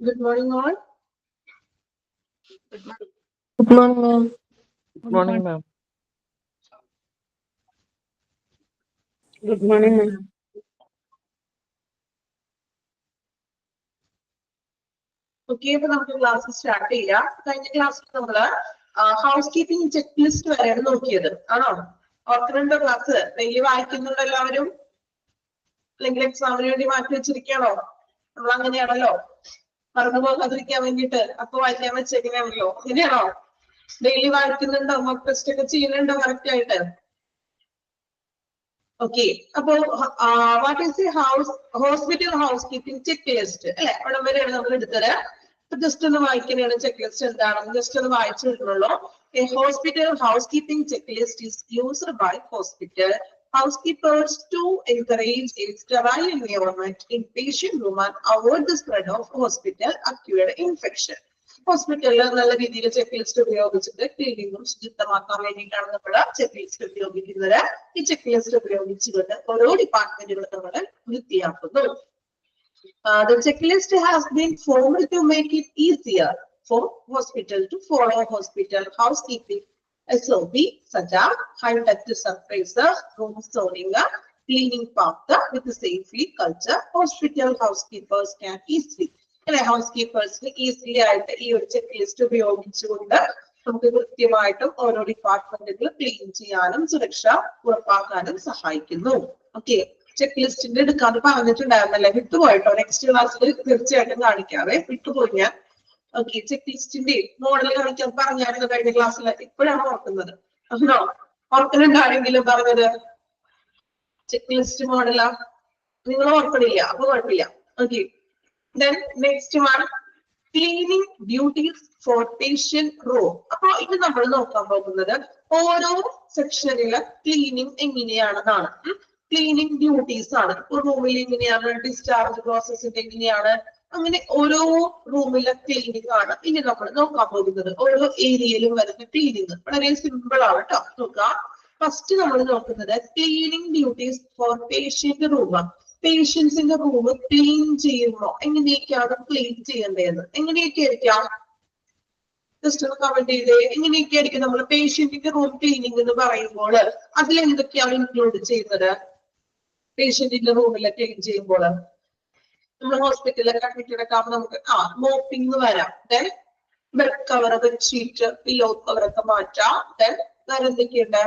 Good morning, all. Good morning. Good morning, ma'am. Good morning, ma'am. Good morning, ma'am. Okay, അപ്പൊ നമുക്ക് class start ചെയ്യാം. കഴിഞ്ഞ ക്ലാസ്സിൽ നമ്മള് ഹൗസ് കീപ്പിംഗ് ചെക്ക് ലിസ്റ്റ് വരെയാണ് നോക്കിയത്. ആണോ? ഓർക്കുന്നുണ്ടോ ക്ലാസ്? ഡെയിലി വായിക്കുന്നുണ്ടോ എല്ലാവരും? അല്ലെങ്കിൽ എക്സാമിന് വേണ്ടി മാറ്റി വെച്ചിരിക്കുകയാണോ? നമ്മൾ അങ്ങനെയാണല്ലോ, മറന്നു പോകാതിരിക്കാൻ വേണ്ടിട്ട് അപ്പൊ വായിക്കാൻ വെച്ചേക്കണല്ലോ. അങ്ങനെയാണോ? ഡെയിലി വായിക്കുന്നുണ്ടോ? മോക്ക് ടെസ്റ്റ് ഒക്കെ ചെയ്യുന്നുണ്ടോ കറക്റ്റ് ആയിട്ട്? ഓക്കെ, അപ്പോൾ what is the hospital house keeping check list അല്ലെ? അവിടെ വരെയാണ് നമ്മൾ എടുത്തത്. ജസ്റ്റ് ഒന്ന് വായിക്കുന്നതാണ് ചെക്ക് ലിസ്റ്റ് എന്താണെന്ന് ജസ്റ്റ് ഒന്ന് വായിച്ചിട്ടുള്ളൂ. A hospital housekeeping checklist is used by hospital housekeepers to encourage a sterile environment in patient room and avoid the spread of hospital-acquired infection. ഹോസ്പിറ്റലിൽ നല്ല രീതിയിൽ ചെക്ക് ലിസ്റ്റ് ഉപയോഗിച്ചിട്ട് ക്ലീനിങ്ങും ശുചിത്വമാക്കാൻ വേണ്ടിയിട്ടാണ് നമ്മൾ ചെക്ക് ലിസ്റ്റ് ഉപയോഗിക്കുന്നത്. ഈ ചെക്ക് ലിസ്റ്റ് ഉപയോഗിച്ചുകൊണ്ട് ഓരോ ഡിപ്പാർട്ട്മെന്റുകളും നമ്മൾ വൃത്തിയാക്കുന്നു. The checklist has been formed to make it easier for hospital to follow hospital housekeeping SOP such as high-touch surfaces, room zoning, cleaning path with the safety culture. Hospital housekeepers can easily ഹൗസ്കീപ്പേഴ്സിന് easily ആയിട്ട് ഈ ഒരു check list ഉപയോഗിച്ചുകൊണ്ട് നമുക്ക് കൃത്യമായിട്ടും ഓരോ ഡിപ്പാർട്ട്മെന്റുകൾ clean ചെയ്യാനും സുരക്ഷ ഉറപ്പാക്കാനും സഹായിക്കുന്നു. ഓക്കെ, ചെക്ക് ലിസ്റ്റിന്റെ എടുക്കാന്ന് പറഞ്ഞിട്ടുണ്ടായിരുന്നല്ലേ? വിട്ടുപോയിട്ടോ? നെക്സ്റ്റ് ക്ലാസ്സിൽ തീർച്ചയായിട്ടും കാണിക്കാവേ, വിട്ടുപോയി ഞാൻ. ഓക്കെ, ചെക്ക് ലിസ്റ്റിന്റെ മോഡൽ കാണിക്കാൻ പറഞ്ഞായിരുന്നു കഴിഞ്ഞ ക്ലാസ്സിൽ. ഇപ്പോഴാണ് ഓർക്കുന്നത്. ആണോ? ഓർക്കുന്നുണ്ടാണെങ്കിലും പറഞ്ഞത് ചെക്ക് ലിസ്റ്റ് മോഡലാ? നിങ്ങൾ ഓർക്കണില്ല, അപ്പൊ കുഴപ്പമില്ല. Okay, then next one, cleaning duties for patient room. അപ്പൊ ഇത് നമ്മൾ നോക്കാൻ പോകുന്നത് ഓരോ സെക്ഷനിലെ ക്ലീനിങ് എങ്ങനെയാണെന്നാണ്. ക്ലീനിങ് ഡ്യൂട്ടീസ് ആണ്. റൂമിൽ എങ്ങനെയാണ്, ഡിസ്ചാർജ് പ്രോസസ്സിന്റെ എങ്ങനെയാണ്, അങ്ങനെ ഓരോ റൂമിലെ ക്ലീനിങ് ആണ് ഇനി നമ്മൾ നോക്കാൻ പോകുന്നത്. ഓരോ ഏരിയയിലും വരുന്ന ക്ലീനിങ് വളരെ സിമ്പിൾ ആണ് കേട്ടോ. നോക്കാം. ഫസ്റ്റ് നമ്മൾ നോക്കുന്നത് cleaning duties for patient room. പേഷ്യൻസിന്റെ റൂം ക്ലീൻ ചെയ്യുമ്പോ എങ്ങനെയൊക്കെയാണ് ക്ലീൻ ചെയ്യേണ്ടത്? എങ്ങനെയൊക്കെ ആയിരിക്കാം? ജസ്റ്റ് ഒന്ന് കമന്റ് ചെയ്തേ. എങ്ങനെയൊക്കെ ആയിരിക്കും നമ്മൾ പേഷ്യന്റിന്റെ റൂം ക്ലീനിങ് എന്ന് പറയുമ്പോൾ അതിൽ എന്തൊക്കെയാണ് ഇൻക്ലൂഡ് ചെയ്യുന്നത്? പേഷ്യന്റിന്റെ റൂമിലെ ക്ലീൻ ചെയ്യുമ്പോൾ നമ്മൾ ഹോസ്പിറ്റലിലൊക്കെ അഡ്മിറ്റഡ് ഒക്കെ ആകുമ്പോൾ നമുക്ക് മോപ്പിംഗ് വരാം. Then bed cover, bedsheet, pillow cover ഒക്കെ മാറ്റാം. ദെൻ വേറെ എന്തൊക്കെയുണ്ട്?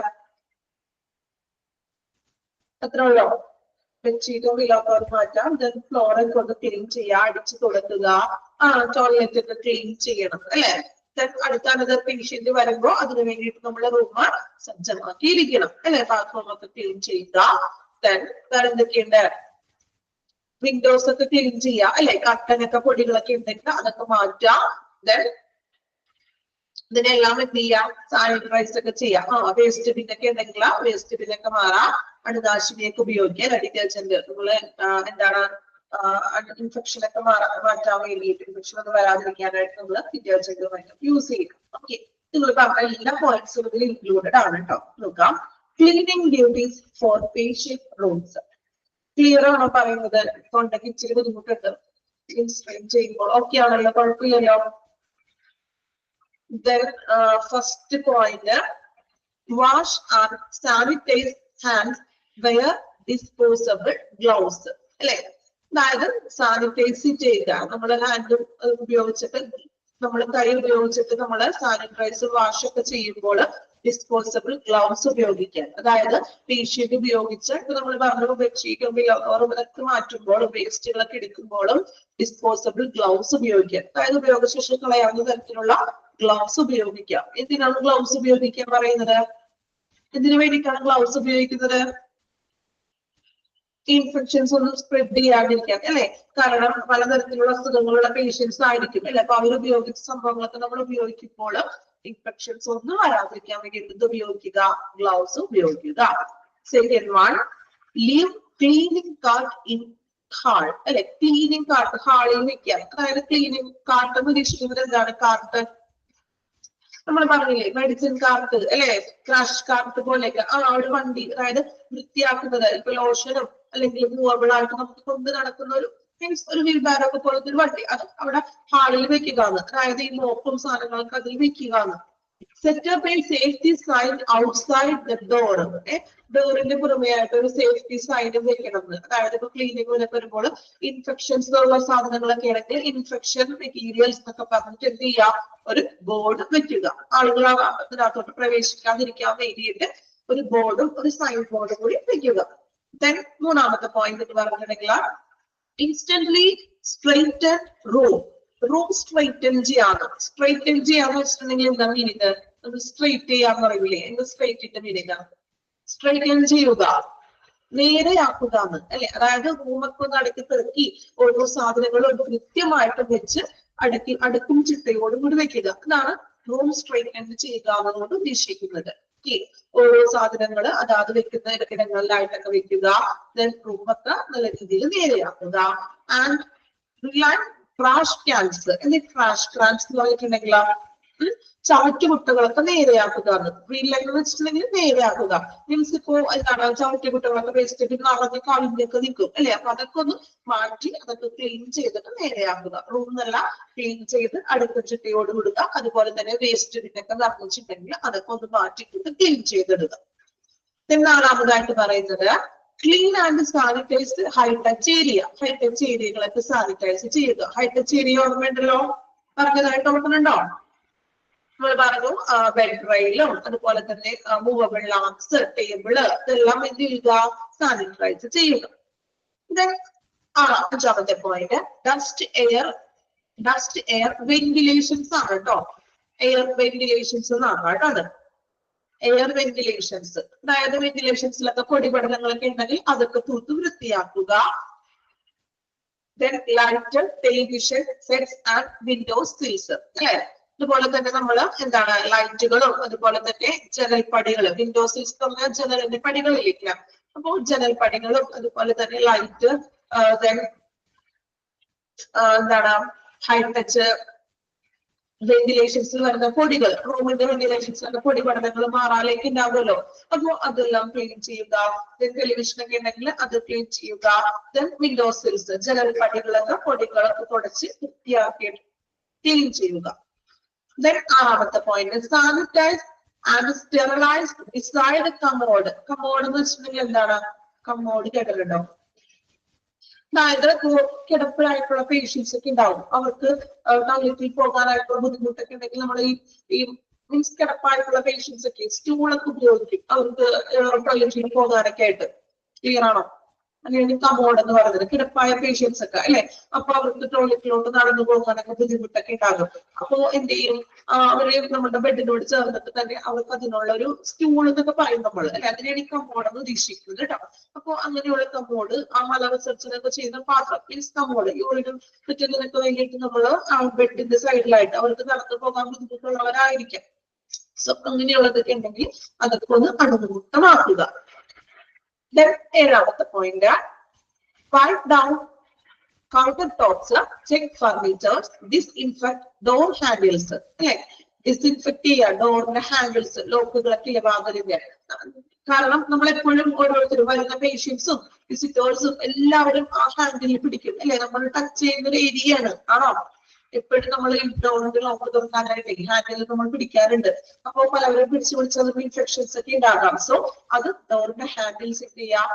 അത്ര ഉള്ളോ? ബെഡ്ഷീറ്റും പില്ലോ കവർ മാറ്റാം. ദെൻ ഫ്ലോറൊക്കെ ഒന്ന് ക്ലീൻ ചെയ്യാം, അടിച്ചു തുടക്കുക. ടോയ്ലറ്റ് ഒക്കെ ക്ലീൻ ചെയ്യണം അല്ലെ? അടുത്ത അനദർ പേഷ്യന്റ് വരുമ്പോ അതിനു വേണ്ടിയിട്ട് നമ്മുടെ റൂം സജ്ജമാക്കിയിരിക്കണം അല്ലെ? ബാത്റൂം ഒക്കെ ക്ലീൻ ചെയ്യുക. ദെൻ വേറെ എന്തൊക്കെയുണ്ട്? വിൻഡോസ് ഒക്കെ ക്ലീൻ ചെയ്യുക അല്ലെ? കട്ടനൊക്കെ പൊടികളൊക്കെ ഉണ്ടെങ്കിൽ അതൊക്കെ മാറ്റാം. ദെൻ ഇതിനെല്ലാം എന്ത് ചെയ്യാം? സാനിറ്റൈസ് ഒക്കെ ചെയ്യാം. വേസ്റ്റ് ബിന്നൊക്കെ ഉണ്ടെങ്കിൽ വേസ്റ്റ് ബിന്നൊക്കെ മാറാം. അണുനാശിനിയൊക്കെ ഉപയോഗിക്കാം. ഡിറ്റർജന്റ് നമ്മള് എന്താണ് ഇൻഫെക്ഷൻ ഒക്കെ മാറ്റാൻ വേണ്ടിയിട്ട്, ഇൻഫെക്ഷൻ ഒന്നും വരാതിരിക്കാനായിട്ട് നമ്മൾ ഡിറ്റർജന്റ് യൂസ് ചെയ്യും. ഓക്കെ, നിങ്ങൾ പറഞ്ഞ എല്ലാ പോയിന്റ്സും ഇതിൽ ഇൻക്ലൂഡഡ് ആണ് കേട്ടോ. നോക്കാം. Cleaning duties for patient rooms. Clear ആണോ പറയുന്നത്? തൊണ്ടയ്ക്ക് ഇച്ചിരി ബുദ്ധിമുട്ടുണ്ട് ചെയ്യുമ്പോൾ. ഓക്കെ ആണല്ലോ, കുഴപ്പമില്ലല്ലോ. Then first point, wash and sanitize hands, wear disposable gloves. അല്ലെ? അതായത് സാനിറ്റൈസ് ചെയ്യുക. നമ്മുടെ ഹാൻഡ് ഉപയോഗിച്ചിട്ട്, നമ്മുടെ കൈ ഉപയോഗിച്ചിട്ട് നമ്മൾ സാനിറ്റൈസ് വാഷ് ഒക്കെ ചെയ്യുമ്പോൾ ഡിസ്പോസബിൾ ഗ്ലൗസ് ഉപയോഗിക്കാൻ. അതായത് പേഷ്യന്റ് ഉപയോഗിച്ച് ഇപ്പൊ നമ്മൾ പറഞ്ഞു ബെഡ്ഷീറ്റും ഇതൊക്കെ മാറ്റുമ്പോൾ വേസ്റ്റുകളൊക്കെ എടുക്കുമ്പോഴും ഡിസ്പോസബിൾ ഗ്ലൗസ് ഉപയോഗിക്കാൻ. അതായത് ഉപയോഗശേഷം കളയാവുന്ന തരത്തിലുള്ള ഗ്ലൗസ് ഉപയോഗിക്കാം. എന്തിനാണ് ഗ്ലൗസ് ഉപയോഗിക്കാൻ പറയുന്നത്? എന്തിനു വേണ്ടിയിട്ടാണ് ഗ്ലൗസ് ഉപയോഗിക്കുന്നത്? ഇൻഫെക്ഷൻസ് ഒന്നും സ്പ്രെഡ് ചെയ്യാതിരിക്കാൻ അല്ലെ? കാരണം പലതരത്തിലുള്ള അസുഖങ്ങളുള്ള പേഷ്യൻസ് ആയിരിക്കും അല്ലെ? അപ്പൊ അവർ ഉപയോഗിച്ച സംഭവങ്ങളൊക്കെ നമ്മൾ ഉപയോഗിക്കുമ്പോൾ ഇൻഫെക്ഷൻസ് ഒന്നും വരാതിരിക്കാൻ വേണ്ടി എന്ത് ഉപയോഗിക്കുക? ഗ്ലൗസ് ഉപയോഗിക്കുക. Second one, leave cleaning cart in hall അല്ലെ? ക്ലീനിങ് കാർട്ട് ഹാളിൽ വെക്കാം. അതായത് ക്ലീനിങ് കാർട്ട് എന്ന് ഉദ്ദേശിക്കുന്നത് എന്താണ്? കാർട്ട് നമ്മൾ പറഞ്ഞില്ലേ, മെഡിസിൻ കാർട്ട് അല്ലെ? ക്രാഷ് കാർട്ട് പോലെയൊക്കെ ഒരു വണ്ടി, അതായത് വൃത്തിയാക്കുന്നത്. ഇപ്പൊ ലോഷനും അല്ലെങ്കിൽ മൂവബിൾ ആയിട്ട് നമുക്ക് കൊണ്ട് നടക്കുന്ന ഒരു മീൻസ് ഒരു വീൽ ബാരോ ഒക്കെ പോലത്തെ ഒരു വണ്ടി അത് അവിടെ ഹാളിൽ വെക്കുക, അതായത് ഈ മോപ്പും സാധനങ്ങളൊക്കെ അതിൽ വെക്കുക. Set up a safety sign outside the door. ഡോറിന്റെ പുറമെ ആയിട്ട് ഒരു സേഫ്റ്റി സൈനും വെക്കണം. അതായത് ഇപ്പൊ ക്ലീനിങ്ങിലൊക്കെ വരുമ്പോൾ ഇൻഫെക്ഷൻസ് ഉള്ള സാധനങ്ങളൊക്കെ ആണെങ്കിൽ ഇൻഫെക്ഷൻ മെറ്റീരിയൽസ് എന്നൊക്കെ പറഞ്ഞിട്ട് എന്ത് ചെയ്യാം, ഒരു ബോർഡ് വെക്കുക. ആളുകൾ അതിനകത്തോട്ട് പ്രവേശിക്കാതിരിക്കാൻ വേണ്ടിയിട്ട് ഒരു ബോർഡും ഒരു സൈൻ ബോർഡും കൂടി വെക്കുക. ദെൻ മൂന്നാമത്തെ പോയിന്റ് എന്ന് പറഞ്ഞിട്ടുണ്ടെങ്കിൽ instantly straighten room. Room straighten ചെയ്യാന്ന്. സ്ട്രെയിറ്റൻ ചെയ്യാന്ന് വെച്ചിട്ടുണ്ടെങ്കിൽ എന്താ മീനിങ്? അത് സ്ട്രെയിറ്റ് ചെയ്യാന്ന് പറയില്ലേ, എന്ത് സ്ട്രെയിറ്റിന്റെ മീനിങ്? സ്ട്രെയിറ്റൻ ചെയ്യുക, നേരെയാക്കുക എന്ന് അല്ലെ. അതായത് റൂമൊക്കെ ഒന്ന് അടുക്കി പെറുക്കി ഓരോ സാധനങ്ങളും കൃത്യമായിട്ട് വെച്ച് അടുക്കും ചിട്ടയോടും കൂടി വെക്കുക. അതാണ് റൂം സ്ട്രെയിറ്റൻ ചെയ്യുക എന്നുകൊണ്ട് ഉദ്ദേശിക്കുന്നത്. ഓരോ സാധനങ്ങള് അതാത് വെക്കുന്ന ഇടങ്ങളിലായിട്ടൊക്കെ വെക്കുക. ദെൻ റൂമൊക്കെ നല്ല രീതിയിൽ നേരെയാക്കുക. And trash cans. എന്ത് ട്രാഷ് ക്യാൻസ് എന്ന് പറഞ്ഞിട്ടുണ്ടെങ്കിൽ ചവറ്റുകുട്ടകളൊക്കെ നേരെയാക്കുക. വീട്ടിലൊക്കെ വെച്ചിട്ടുണ്ടെങ്കിൽ നേരെയാക്കുക. മീൻസ് ഇപ്പോ എന്താണ് ചവറ്റുകുട്ടകളൊക്കെ വെച്ചിട്ട് നിറഞ്ഞ് കവിഞ്ഞൊക്കെ നിൽക്കും അല്ലെ. അപ്പൊ അതൊക്കെ ഒന്ന് മാറ്റി അതൊക്കെ ക്ലീൻ ചെയ്തിട്ട് നേരെയാക്കുക. റൂം നല്ല ക്ലീൻ ചെയ്ത് അടുത്ത ചിട്ടയോട് വിടുക. അതുപോലെ തന്നെ വേസ്റ്റ് ബിന്നൊക്കെ നിറഞ്ഞിട്ടുണ്ടെങ്കിൽ അതൊക്കെ ഒന്ന് മാറ്റിക്കൊണ്ട് ക്ലീൻ ചെയ്തിടുക. നാലാമതായിട്ട് പറയുന്നത് clean and sanitize high touch area. High touch ഏരിയകളൊക്കെ സാനിറ്റൈസ് ചെയ്യുക. ഹൈ ടച്ച് ഏരിയ ഓർമ്മയുണ്ടല്ലോ, പറഞ്ഞതായിട്ട് ഓർക്കുന്നുണ്ടോ? നമ്മൾ പറഞ്ഞു ബെഡ് റെയിലും അതുപോലെ തന്നെ മൂവബിൾ ലാംപ്സ്, ടേബിള് ഇതെല്ലാം എന്ത് ചെയ്യുക, സാനിറ്റൈസ് ചെയ്യുക. അഞ്ചാമത്തെ പോയിന്റ് ഡസ്റ്റ് എയർ വെന്റിലേഷൻസ് ആണ് കേട്ടോ. എയർ വെന്റിലേഷൻസ് എന്നാണ് കേട്ടോ അത്. എയർ വെന്റിലേഷൻസ്, അതായത് വെന്റിലേഷൻസിലൊക്കെ പൊടിപടലങ്ങളൊക്കെ ഉണ്ടെങ്കിൽ അതൊക്കെ തൂത്ത് വൃത്തിയാക്കുക. Light, television sets and windows sills അല്ലെ. അതുപോലെ തന്നെ നമ്മൾ എന്താണ് ലൈറ്റുകളും അതുപോലെ തന്നെ ജനൽപ്പടികൾ, വിൻഡോസ് സിൽസ് എന്ന് പറഞ്ഞാൽ ജനലിന്റെ പടികളിലേക്ക്. അപ്പോൾ ജനൽപ്പടികളും അതുപോലെ തന്നെ ലൈറ്റ്, എന്താണ് ഹൈ ടച്ച് വെന്റിലേഷൻസിൽ വരുന്ന പൊടികൾ, റൂമിന്റെ വെന്റിലേഷൻസിലൊക്കെ പൊടി പഠനങ്ങൾ മാറാലേക്ക് ഉണ്ടാവുമല്ലോ. അപ്പൊ അതെല്ലാം ക്ലീൻ ചെയ്യുക. ടെലിവിഷൻ ഒക്കെ ഉണ്ടെങ്കിൽ അത് ക്ലീൻ ചെയ്യുക. ദെൻ വിൻഡോ സിൽസ്, ജനൽ പടികളൊക്കെ പൊടികളൊക്കെ തുടച്ച് വൃത്തിയാക്കിയിട്ട് ക്ലീൻ ചെയ്യുക. ദെൻ ആറാമത്തെ point sanitise and sterilise decide commode. Commode എന്ന് വെച്ചിട്ടുണ്ടെങ്കിൽ എന്താണ്? കമോഡ് കേട്ടിട്ടുണ്ടോ? അതായത് കിടപ്പിലായിട്ടുള്ള പേഷ്യൻസ് ഒക്കെ ഉണ്ടാവും, അവർക്ക് ടോയ്ലറ്റിൽ പോകാനായിട്ടുള്ള ബുദ്ധിമുട്ടൊക്കെ ഉണ്ടെങ്കിൽ നമ്മൾ ഈ മീൻസ് കിടപ്പായിട്ടുള്ള പേഷ്യൻസ് ഒക്കെ സ്റ്റൂളൊക്കെ ഉപയോഗിക്കും അവർക്ക് ടോയ്ലറ്റിൽ പോകാനൊക്കെ ആയിട്ട്. ക്ലിയർ ആണോ? അല്ലെങ്കിൽ കമോഡ് എന്ന് പറയുന്നത് കിടപ്പായ പേഷ്യൻസ് ഒക്കെ അല്ലെ. അപ്പൊ അവർക്ക് ടോയ്ലറ്റിലോട്ട് നടന്നു പോകാനൊക്കെ ബുദ്ധിമുട്ടൊക്കെ ഉണ്ടാകും. അപ്പൊ എന്ത് ചെയ്യും, അവരെ നമ്മുടെ ബെഡിനോട് ചേർന്നിട്ട് തന്നെ അവർക്ക് അതിനുള്ള ഒരു സ്റ്റൂൾ എന്നൊക്കെ പറയും നമ്മൾ അല്ലെ. അതിനാണ് ഈ കമോഡ് എന്ന് ഉദ്ദേശിക്കുന്നത് കേട്ടോ. അപ്പൊ അങ്ങനെയുള്ള കമോഡ് ആ മലവിസർജനൊക്കെ ചെയ്യുന്ന പാത്രം മീൻസ് കമോഡ് യൂറിനും മറ്റൊന്നിനൊക്കെ വേണ്ടിയിട്ട് നമ്മൾ ആ ബെഡിന്റെ സൈഡിലായിട്ട് അവർക്ക് നടന്നു പോകാൻ ബുദ്ധിമുട്ടുള്ളവരായിരിക്കാം. സോ അങ്ങനെയുള്ളതൊക്കെ ഉണ്ടെങ്കിൽ അതൊക്കെ ഒന്ന് അണുമുക്തമാക്കുക. ഏഴാമത്തെ point wipe down countertops, check furnitures, disinfect door handles അല്ലെ. ഡിസ്ഇൻഫെക്ട് ചെയ്യുക ഡോറിന്റെ ഹാൻഡിൽസ്, ലോക്കുകളൊക്കെ വാതിലിന്റെ. കാരണം നമ്മളെപ്പോഴും ഓരോരുത്തരും വരുന്ന പേഷ്യൻസും വിസിറ്റേഴ്സും എല്ലാവരും ആ ഹാൻഡിൽ പിടിക്കും അല്ലെ. നമ്മൾ ടച്ച് ചെയ്യുന്ന ഒരു ഏരിയയാണ് ആണോ. എപ്പോഴും നമ്മൾ ഡോറിന്റെ ലോക്ക് തുറക്കാനായിട്ട് ഹാൻഡിൽ നമ്മൾ പിടിക്കാറുണ്ട്. അപ്പൊ പലവരും പിടിച്ച് ഇൻഫെക്ഷൻസ് ഒക്കെ ഉണ്ടാകാം. സോ അത് ഡോറിന്റെ ഹാൻഡിൽസ് എന്ത് ചെയ്യാം,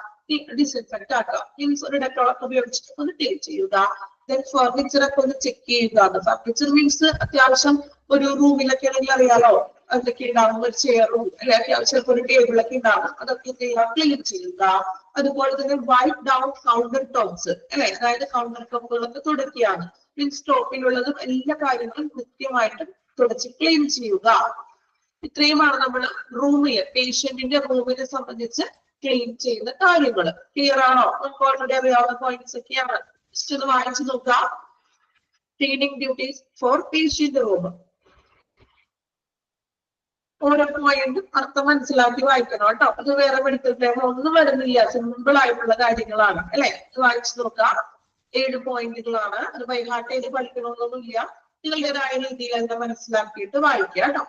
ഡിസ്ഇൻഫെക്ട് ആക്കുക. മീൻസ് ഒരു ഡെറ്റോളൊക്കെ ഉപയോഗിച്ചിട്ട് ഒന്ന് ക്ലീൻ ചെയ്യുക. ദെൻ ഫർണിച്ചർ ഒക്കെ ഒന്ന് ചെക്ക് ചെയ്യുക. ഫർണിച്ചർ മീൻസ് അത്യാവശ്യം ഒരു റൂമിലൊക്കെ ആണെങ്കിൽ അറിയാലോ അതൊക്കെ ഉണ്ടാവും, ഒരു ചെയറും അല്ലെ അത്യാവശ്യം ഒരു ടേബിളൊക്കെ ഉണ്ടാവും, അതൊക്കെ ക്ലീൻ ചെയ്യുക. അതുപോലെ തന്നെ വൈപ്പ് ഡൗൺ കൗണ്ടർ ടോപ്സ് അല്ലെ, അതായത് കൗണ്ടർ ടോപ്പുകളൊക്കെ തുടക്കുകയാണ്. മീൻസ് ടോപ്പിലുള്ളതും എല്ലാ കാര്യങ്ങളും കൃത്യമായിട്ട് തുടച്ച് ക്ലീൻ ചെയ്യുക. ഇത്രയുമാണ് നമ്മൾ റൂമില് പേഷ്യന്റിന്റെ റൂമിനെ സംബന്ധിച്ച് ക്ലീൻ ചെയ്യുന്ന കാര്യങ്ങൾ. ക്ലിയർ ആണോ? നമുക്ക് ഓൾറെഡി അറിയാവുന്ന പോയിന്റ്സ് ഒക്കെയാണ്. ജസ്റ്റ് ഒന്ന് വായിച്ചു നോക്കാം. Cleaning duties for patient room. ഓരോ പോയിന്റും അർത്ഥം മനസ്സിലാക്കി വായിക്കണം കേട്ടോ. അത് വേറെ മെഡിക്കൽ പേപ്പർ ഒന്നും വരുന്നില്ല, സിമ്പിൾ ആയിട്ടുള്ള കാര്യങ്ങളാണ് അല്ലെ. വായിച്ചു നോക്കാം. 7 പോയിന്റുകളാണ്. അത് ബൈഹാർട്ട് ചെയ്ത് പഠിക്കണമെന്നൊന്നുമില്ല, നിങ്ങളുടേതായ രീതിയിൽ എന്താ മനസ്സിലാക്കിയിട്ട് വായിക്കുക കേട്ടോ.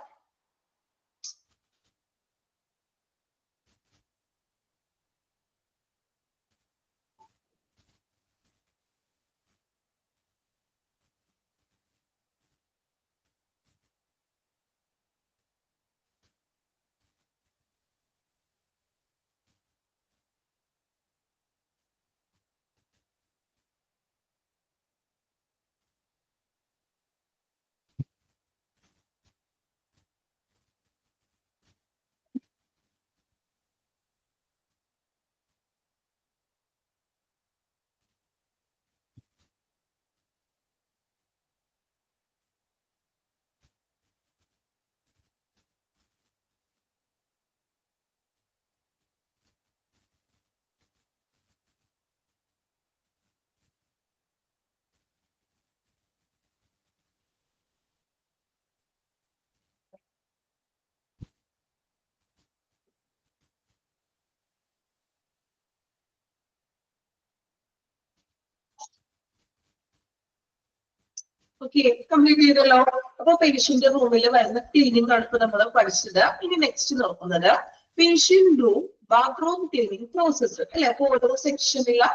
ഓക്കെ, കംപ്ലീറ്റ് ചെയ്തല്ലോ. അപ്പൊ പേഷ്യന്റ് റൂമിൽ വരുന്ന ക്ലീനിങ് ആണ് ഇപ്പൊ നമ്മൾ പഠിച്ചത്. ഇനി നെക്സ്റ്റ് നോക്കുന്നത് patient room bathroom cleaning process അല്ലെ. അപ്പൊ ഓരോ സെക്ഷനിലുള്ള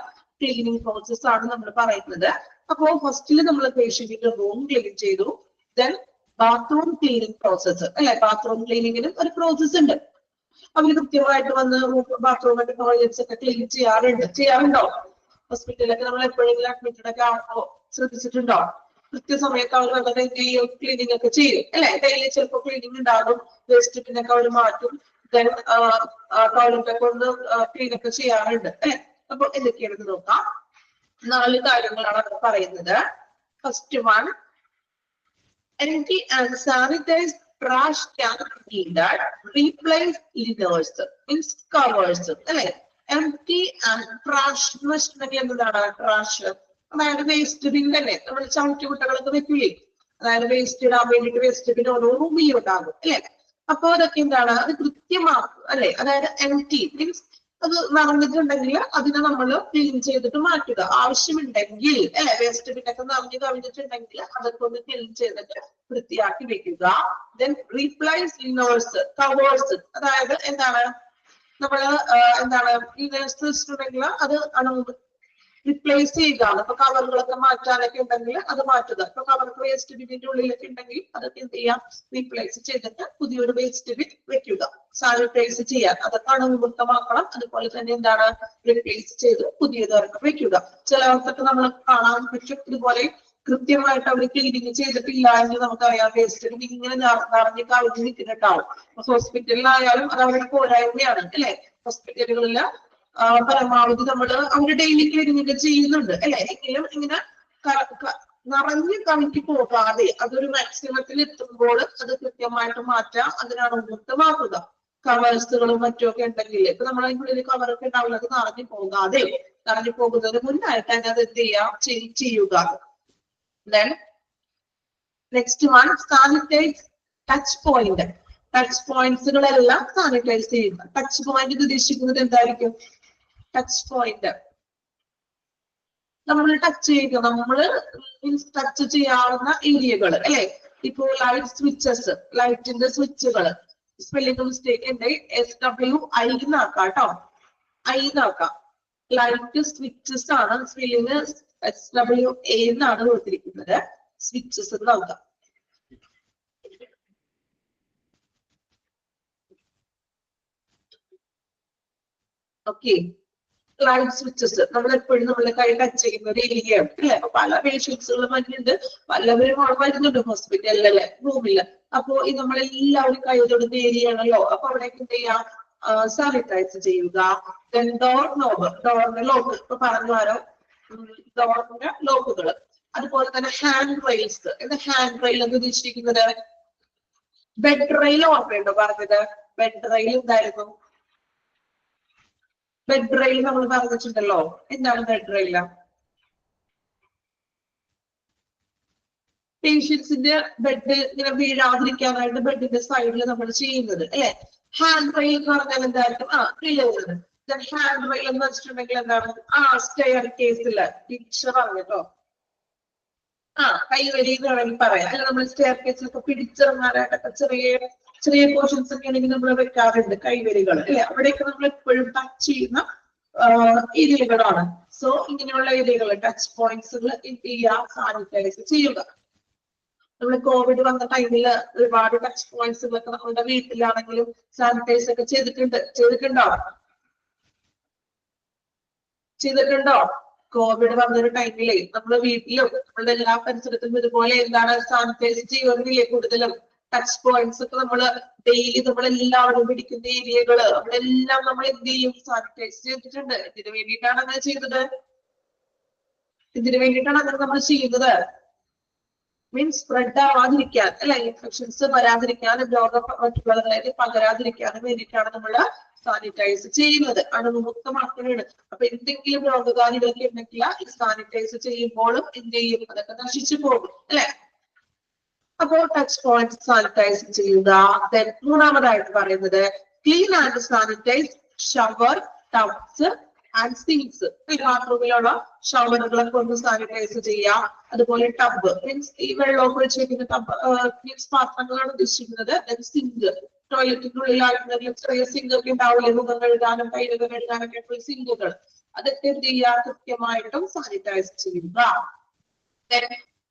ക്ലീനിങ് പ്രോസസ് ആണ് നമ്മൾ പറയുന്നത്. അപ്പോ ഫസ്റ്റില് നമ്മൾ പേഷ്യന്റിന്റെ റൂം ക്ലീൻ ചെയ്തു. ദെൻ ബാത്റൂം ക്ലീനിങ് പ്രോസസ്സ് അല്ലെ. ബാത്റൂം ക്ലീനിങ്ങിനും ഒരു പ്രോസസ് ഉണ്ട്. അവര് കൃത്യമായിട്ട് വന്ന് ബാത്റൂമിന്റെ ടോയ്ലറ്റ്സ് ഒക്കെ ക്ലീൻ ചെയ്യാറുണ്ടോ? ഹോസ്പിറ്റലിലൊക്കെ നമ്മൾ എപ്പോഴെങ്കിലും അഡ്മിറ്റഡ് ഒക്കെ ആവുമ്പോ ശ്രദ്ധിച്ചിട്ടുണ്ടോ? കൃത്യസമയത്ത് അവർ വന്നിട്ട് ക്ലീനിങ് ഒക്കെ ചെയ്യും അല്ലെ. ഡെയിലി ചിലപ്പോൾ ക്ലീനിങ് ഉണ്ടാകും. വേസ്റ്റ് പിന്നൊക്കെ അവർ മാറ്റും. ദെൻ ടോയ്ലറ്റ് ഒക്കെ ഒന്ന് ക്ലീൻ ഒക്കെ ചെയ്യാറുണ്ട് അല്ലെ. അപ്പൊ എന്തൊക്കെയാണെന്ന് നോക്കാം. 4 കാര്യങ്ങളാണ് അവർ പറയുന്നത്. First one, empty and sanitize trash can be that replace liners means covers അല്ലെ. empty and trash എന്ന് വെച്ചിട്ടുണ്ടെങ്കിൽ എന്താണ് ട്രാഷ്? അതായത് വേസ്റ്റ് ബിൻ തന്നെ നമ്മൾ ചവിട്ടിമുട്ടകളൊക്കെ വെക്കില്ലേ. അതായത് വേസ്റ്റ് ഇടാൻ വേണ്ടിട്ട് വേസ്റ്റ് ബിൻ ഓരോ റൂമിൽ ഉണ്ടാകും അല്ലെ. അപ്പൊ അതൊക്കെ എന്താണ്, അത് കൃത്യമാക്കും അല്ലെ. അതായത് empty മീൻസ് അത് നിറഞ്ഞിട്ടുണ്ടെങ്കിൽ അതിനെ നമ്മൾ ക്ലീൻ ചെയ്തിട്ട് മാറ്റുക. ആവശ്യമുണ്ടെങ്കിൽ അല്ലെ, വേസ്റ്റ് ബിന്നൊക്കെ നിറഞ്ഞു കവിഞ്ഞിട്ടുണ്ടെങ്കിൽ അതൊക്കെ ഒന്ന് ക്ലീൻ ചെയ്തിട്ട് വൃത്തിയാക്കി വെക്കുക. ദെൻ റീപ്ലേസ് ലിനേഴ്സ് കവേഴ്സ്, അതായത് എന്താണ് നമ്മള് എന്താണ് ലിനേഴ്സ് വെച്ചിട്ടുണ്ടെങ്കിൽ അത് റിപ്ലേസ് ചെയ്യുക. ഇപ്പൊ കവറുകളൊക്കെ മാറ്റാനൊക്കെ ഉണ്ടെങ്കിൽ അത് മാറ്റുക. ഇപ്പൊ കവർക്ക് വേസ്റ്റ് ബിന്നിന്റെ ഉള്ളിലൊക്കെ ഉണ്ടെങ്കിൽ അതൊക്കെ എന്ത് ചെയ്യാം, റീപ്ലേസ് ചെയ്തിട്ട് പുതിയൊരു വേസ്റ്റ് ബിൻ വെക്കുക. സാനിറ്റൈസ് ചെയ്യാൻ അതൊക്കെ അണുവിമുക്തമാക്കണം. അതുപോലെ തന്നെ എന്താണ് റീപ്ലേസ് ചെയ്ത് പുതിയതൊക്കെ വെക്കുക. ചിലവർക്കൊക്കെ നമ്മൾ കാണാൻ പറ്റും ഇതുപോലെ കൃത്യമായിട്ട് അവർ ക്ലീനിങ് ചെയ്തിട്ടില്ല എന്ന് നമുക്കറിയാം. വേസ്റ്റ് ബിൻ ഇങ്ങനെ നിറഞ്ഞ് കവിഞ്ഞ് നിൽക്കുന്നുണ്ടാവും. ഹോസ്പിറ്റലിലായാലും അത് അവരുടെ പോരായ്മയാണ് അല്ലെ. ഹോസ്പിറ്റലുകളില് പരമാവധി നമ്മൾ അവര് ഡെയിലി ക്ലീനിങ് ചെയ്യുന്നുണ്ട് അല്ലെ. എങ്കിലും ഇങ്ങനെ നിറഞ്ഞ് കവിഞ്ഞ് പോകാതെ അതൊരു മാക്സിമത്തിൽ എത്തുമ്പോൾ അത് കൃത്യമായിട്ട് മാറ്റാം. അതിനാണ് മുക്തമാക്കുക. കവേഴ്സുകളും മറ്റുമൊക്കെ ഉണ്ടെങ്കിൽ ഇപ്പൊ നമ്മളതിനുള്ളിൽ കവറൊക്കെ ഉണ്ടാവുന്നത് നിറഞ്ഞു പോകാതെ, നിറഞ്ഞു പോകുന്നതിന് മുന്നായിട്ട് തന്നെ അത് എന്ത് ചെയ്യാം, ചെയ്യുക. Then next one, sanitize touch point. Touch പോയിന്റ്സുകളെല്ലാം സാനിറ്റൈസ് ചെയ്യുക. ടച്ച് പോയിന്റ് ഉദ്ദേശിക്കുന്നത് എന്തായിരിക്കും? ടച്ച് പോയിന്റ് നമ്മൾ ടച്ച് ചെയ്യുക, നമ്മൾ ടച്ച് ചെയ്യാവുന്ന ഏരിയകൾ അല്ലെ. ഇപ്പോ ലൈറ്റ് സ്വിച്ചസ്, ലൈറ്റിന്റെ സ്വിച്ചുകൾ, സ്പെല്ലിംഗ് മിസ്റ്റേക്ക് ഉണ്ട്, SWI എന്നാക്കാം കേട്ടോ, I എന്നാക്കാം. ലൈറ്റ് സ്വിച്ചസ് ആണ്, സ്പെല്ലിംഗ് SWA എന്നാണ് കൊടുത്തിരിക്കുന്നത്. സ്വിച്ചസ് എന്ന് നോക്കാം. ഓക്കെ, ലൈറ്റ് സ്വിച്ചസ് നമ്മൾ എപ്പോഴും നമ്മളെ കൈ ടച്ച് ചെയ്യുന്ന ഒരു ഏരിയയാണ് അല്ലെ. അപ്പൊ പല പേഷ്യൻസുകളും വരുന്നുണ്ട്, പലവരും വരുന്നുണ്ട് ഹോസ്പിറ്റലിലെ റൂമില്. അപ്പോ ഇത് നമ്മളെല്ലാവരും കൈ തൊടുന്ന ഏരിയ ആണല്ലോ. അപ്പൊ അവിടേക്ക് എന്ത് ചെയ്യാം, സാനിറ്റൈസ് ചെയ്യുക. ഡോർ നോബ്, ഡോറിന്റെ ലോക്ക് ഇപ്പൊ പറഞ്ഞു തരാം, ഡോറിന്റെ ലോക്കുകൾ. അതുപോലെ തന്നെ ഹാൻഡ് റെയിൽസ്. എന്താ ഹാൻഡ് റെയിൽ എന്ന് ഉദ്ദേശിക്കുന്നത്? ബെഡ് റെയിൽ ഓർമ്മയുണ്ടോ പറഞ്ഞത്? ബെഡ് റെയിൽ എന്തായിരുന്നു? ബെഡ് റെയിൽ നമ്മൾ പറഞ്ഞിട്ടുണ്ടല്ലോ. എന്താണ് ബെഡ് റെയിൽ? പേഷ്യൻസിന്റെ ബെഡ് ഇങ്ങനെ വീഴാതിരിക്കാനായിട്ട് ബെഡിന്റെ സൈഡിൽ നമ്മൾ ചെയ്യുന്നത് അല്ലെ. ഹാൻഡ് റെയിൽ എന്ന് പറഞ്ഞാൽ എന്തായിരിക്കും? ഹാൻഡ് റെയിൽ എന്ന് വെച്ചിട്ടുണ്ടെങ്കിൽ എന്താണ്? സ്റ്റെയർ കേസില് പിക്ചർ ആണ് കേട്ടോ. കൈവരി എന്ന് വേണമെങ്കിൽ പറയാം. അല്ല, നമ്മൾ സ്റ്റെയർ കേസിലൊക്കെ പിടിച്ചിറങ്ങാനായിട്ടൊക്കെ ചെറിയ ചെറിയ പോർഷൻസ് ഒക്കെ ആണെങ്കിൽ നമ്മൾ വെക്കാറുണ്ട് കൈവരികൾ അല്ലെ. അവിടെയൊക്കെ നമ്മൾ എപ്പോഴും ടച്ച് ചെയ്യുന്ന ഏരിയകളാണ്. സോ ഇങ്ങനെയുള്ള ഏരിയകൾ, ടച്ച് പോയിന്റ്സുകൾ സാനിറ്റൈസ് ചെയ്യുക. നമ്മൾ കോവിഡ് വന്ന ടൈമില് ഒരുപാട് ടച്ച് പോയിന്റ്സുകളൊക്കെ നമ്മളുടെ വീട്ടിലാണെങ്കിലും സാനിറ്റൈസ് ഒക്കെ ചെയ്തിട്ടുണ്ടോ? കോവിഡ് വന്നൊരു ടൈമിലെ നമ്മുടെ വീട്ടിലും നമ്മളുടെ എല്ലാ പരിസരത്തും ഇതുപോലെ എന്താണ് സാനിറ്റൈസ് ചെയ്യുന്നില്ലേ? കൂടുതലും ടച്ച് പോയിന്റ്സ് ഒക്കെ നമ്മള് ഡെയിലി നമ്മളെല്ലാവരും പിടിക്കുന്ന ഏരിയകള് അവിടെല്ലാം നമ്മൾ എന്ത് ചെയ്യും? സാനിറ്റൈസ് ചെയ്തിട്ടുണ്ട്. ഇതിനു വേണ്ടിയിട്ടാണ് അങ്ങനെ ചെയ്തത്. നമ്മൾ ചെയ്യുന്നത് മീൻസ് സ്പ്രെഡ് ആവാതിരിക്കാൻ അല്ലെ, ഇൻഫെക്ഷൻസ് വരാതിരിക്കാനും രോഗം മറ്റുള്ളവരിലേക്ക് പകരാതിരിക്കാനും വേണ്ടിയിട്ടാണ് നമ്മൾ സാനിറ്റൈസ് ചെയ്യുന്നത്. അണുവിമുക്തമാക്കുകയാണ്. അപ്പൊ എന്തെങ്കിലും രോഗകാരികളൊക്കെ ഉണ്ടെങ്കിൽ ഈ സാനിറ്റൈസ് ചെയ്യുമ്പോഴും എന്ത് ചെയ്യും? അതൊക്കെ നശിച്ചു പോകും അല്ലെ. അപ്പോൾ ടച്ച് പോയിന്റ് സാനിറ്റൈസ് ചെയ്യുക. മൂന്നാമതായിട്ട് പറയുന്നത് clean and sanitize shower, tubs and sinks. ബാത്റൂമിലുള്ള ഷവറുകളൊക്കെ ഒന്ന് സാനിറ്റൈസ് ചെയ്യാം. അതുപോലെ ടബ് മീൻസ് ഈ വെള്ളമൊക്കെ ഒഴിച്ച് വെക്കുന്ന ടബ് മീൻസ് പാത്രങ്ങളാണ് ഉദ്ദേശിക്കുന്നത്. സിങ്ക്, ടോയ്ലറ്റിനുള്ളിലായിട്ടുള്ള ചെറിയ സിങ്ക് ഒക്കെ ഉണ്ടാവില്ലേ, മുഖം കഴുകാനും കൈകൾ കഴുകാനൊക്കെ ആയിട്ടുള്ള സിങ്കുകൾ, അതൊക്കെ എന്ത് ചെയ്യുക, കൃത്യമായിട്ടും സാനിറ്റൈസ് ചെയ്യുക.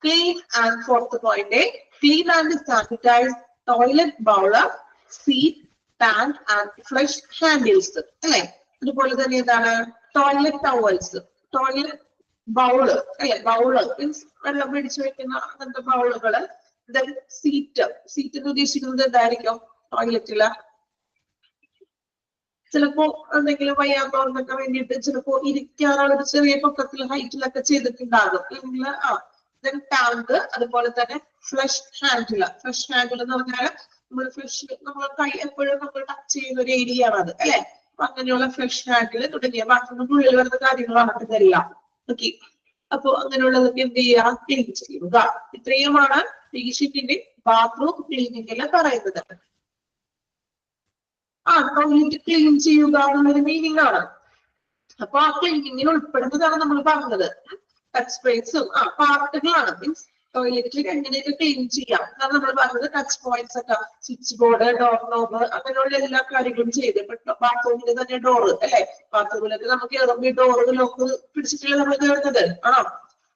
Clean and fourth point, clean and sanitize toilet bowl, seat, tank and flush handles. അല്ലെ, അതുപോലെ തന്നെ എന്താണ് ടോയ്ലറ്റ് ടവൽസ്, ടോയ്ലറ്റ് ബൗള് അല്ലെ, ബൗള് മീൻസ് വെള്ളം പിടിച്ചു വെക്കുന്ന അങ്ങനത്തെ ബൗളുകള്. സീറ്റ്, സീറ്റ് എന്ന് ഉദ്ദേശിക്കുന്നത് എന്തായിരിക്കും, ടോയ്ലറ്റില് ചിലപ്പോ എന്തെങ്കിലും വയ്യാത്തവർക്കൊക്കെ വേണ്ടിയിട്ട് ചിലപ്പോ ഇരിക്കാനുള്ള ഒരു ചെറിയ പൊക്കത്തിൽ ഹൈറ്റിലൊക്കെ ചെയ്തിട്ടുണ്ടാകും. അല്ലെങ്കിൽ ടാങ്ക്, അതുപോലെ തന്നെ ഫ്ലഷ് ഹാൻഡില്. ഫ്ലഷ് ഹാൻഡിൽ എന്ന് പറഞ്ഞാൽ നമ്മൾ കൈ എപ്പോഴും നമ്മൾ ടച്ച് ചെയ്യുന്ന ഒരു ഏരിയ ആണ് അത് അല്ലെ. അപ്പൊ അങ്ങനെയുള്ള ഫ്ലഷ് ഹാൻഡില് തുടങ്ങിയ ബാത്റൂമിനുള്ളിൽ വരുന്ന കാര്യങ്ങളാണ് ഇതെല്ലാം. ഓക്കെ, അപ്പൊ അങ്ങനെയുള്ളതൊക്കെ എന്ത് ചെയ്യുക, ക്ലീൻ ചെയ്യുക. ഇത്രയുമാണ് പേഷ്യന്റിന്റെ ബാത്റൂം ക്ലീനിങ്ങിൽ പറയുന്നത്. ടോയ്ലറ്റ് ക്ലീൻ ചെയ്യുക എന്നുള്ളൊരു മീനിങ് ആണ്. അപ്പൊ ആ ക്ലീനിങ്ങിൽ ഉൾപ്പെടുന്നതാണ് നമ്മൾ പറഞ്ഞത്. ടച്ച് സ്പേസും പാർട്ടുകളാണ്. മീൻസ് ടോയ്ലറ്റിൽ എങ്ങനെയൊക്കെ ക്ലീൻ ചെയ്യാം എന്നാണ് നമ്മൾ പറഞ്ഞത്. ടച്ച് പോയിന്റ്സ് ഒക്കെ, സ്വിച്ച് ബോർഡ്, ഡോർ നോബ്, അങ്ങനെയുള്ള എല്ലാ കാര്യങ്ങളും ചെയ്ത്. ബാത്റൂമിൽ തന്നെ ഡോറ് അല്ലെ, ബാത്റൂമിലൊക്കെ നമുക്ക് കയറുമ്പോൾ ഡോറ് ലോക്ക് പിടിച്ചിട്ടില്ല നമ്മൾ കയറുന്നത് ആണോ.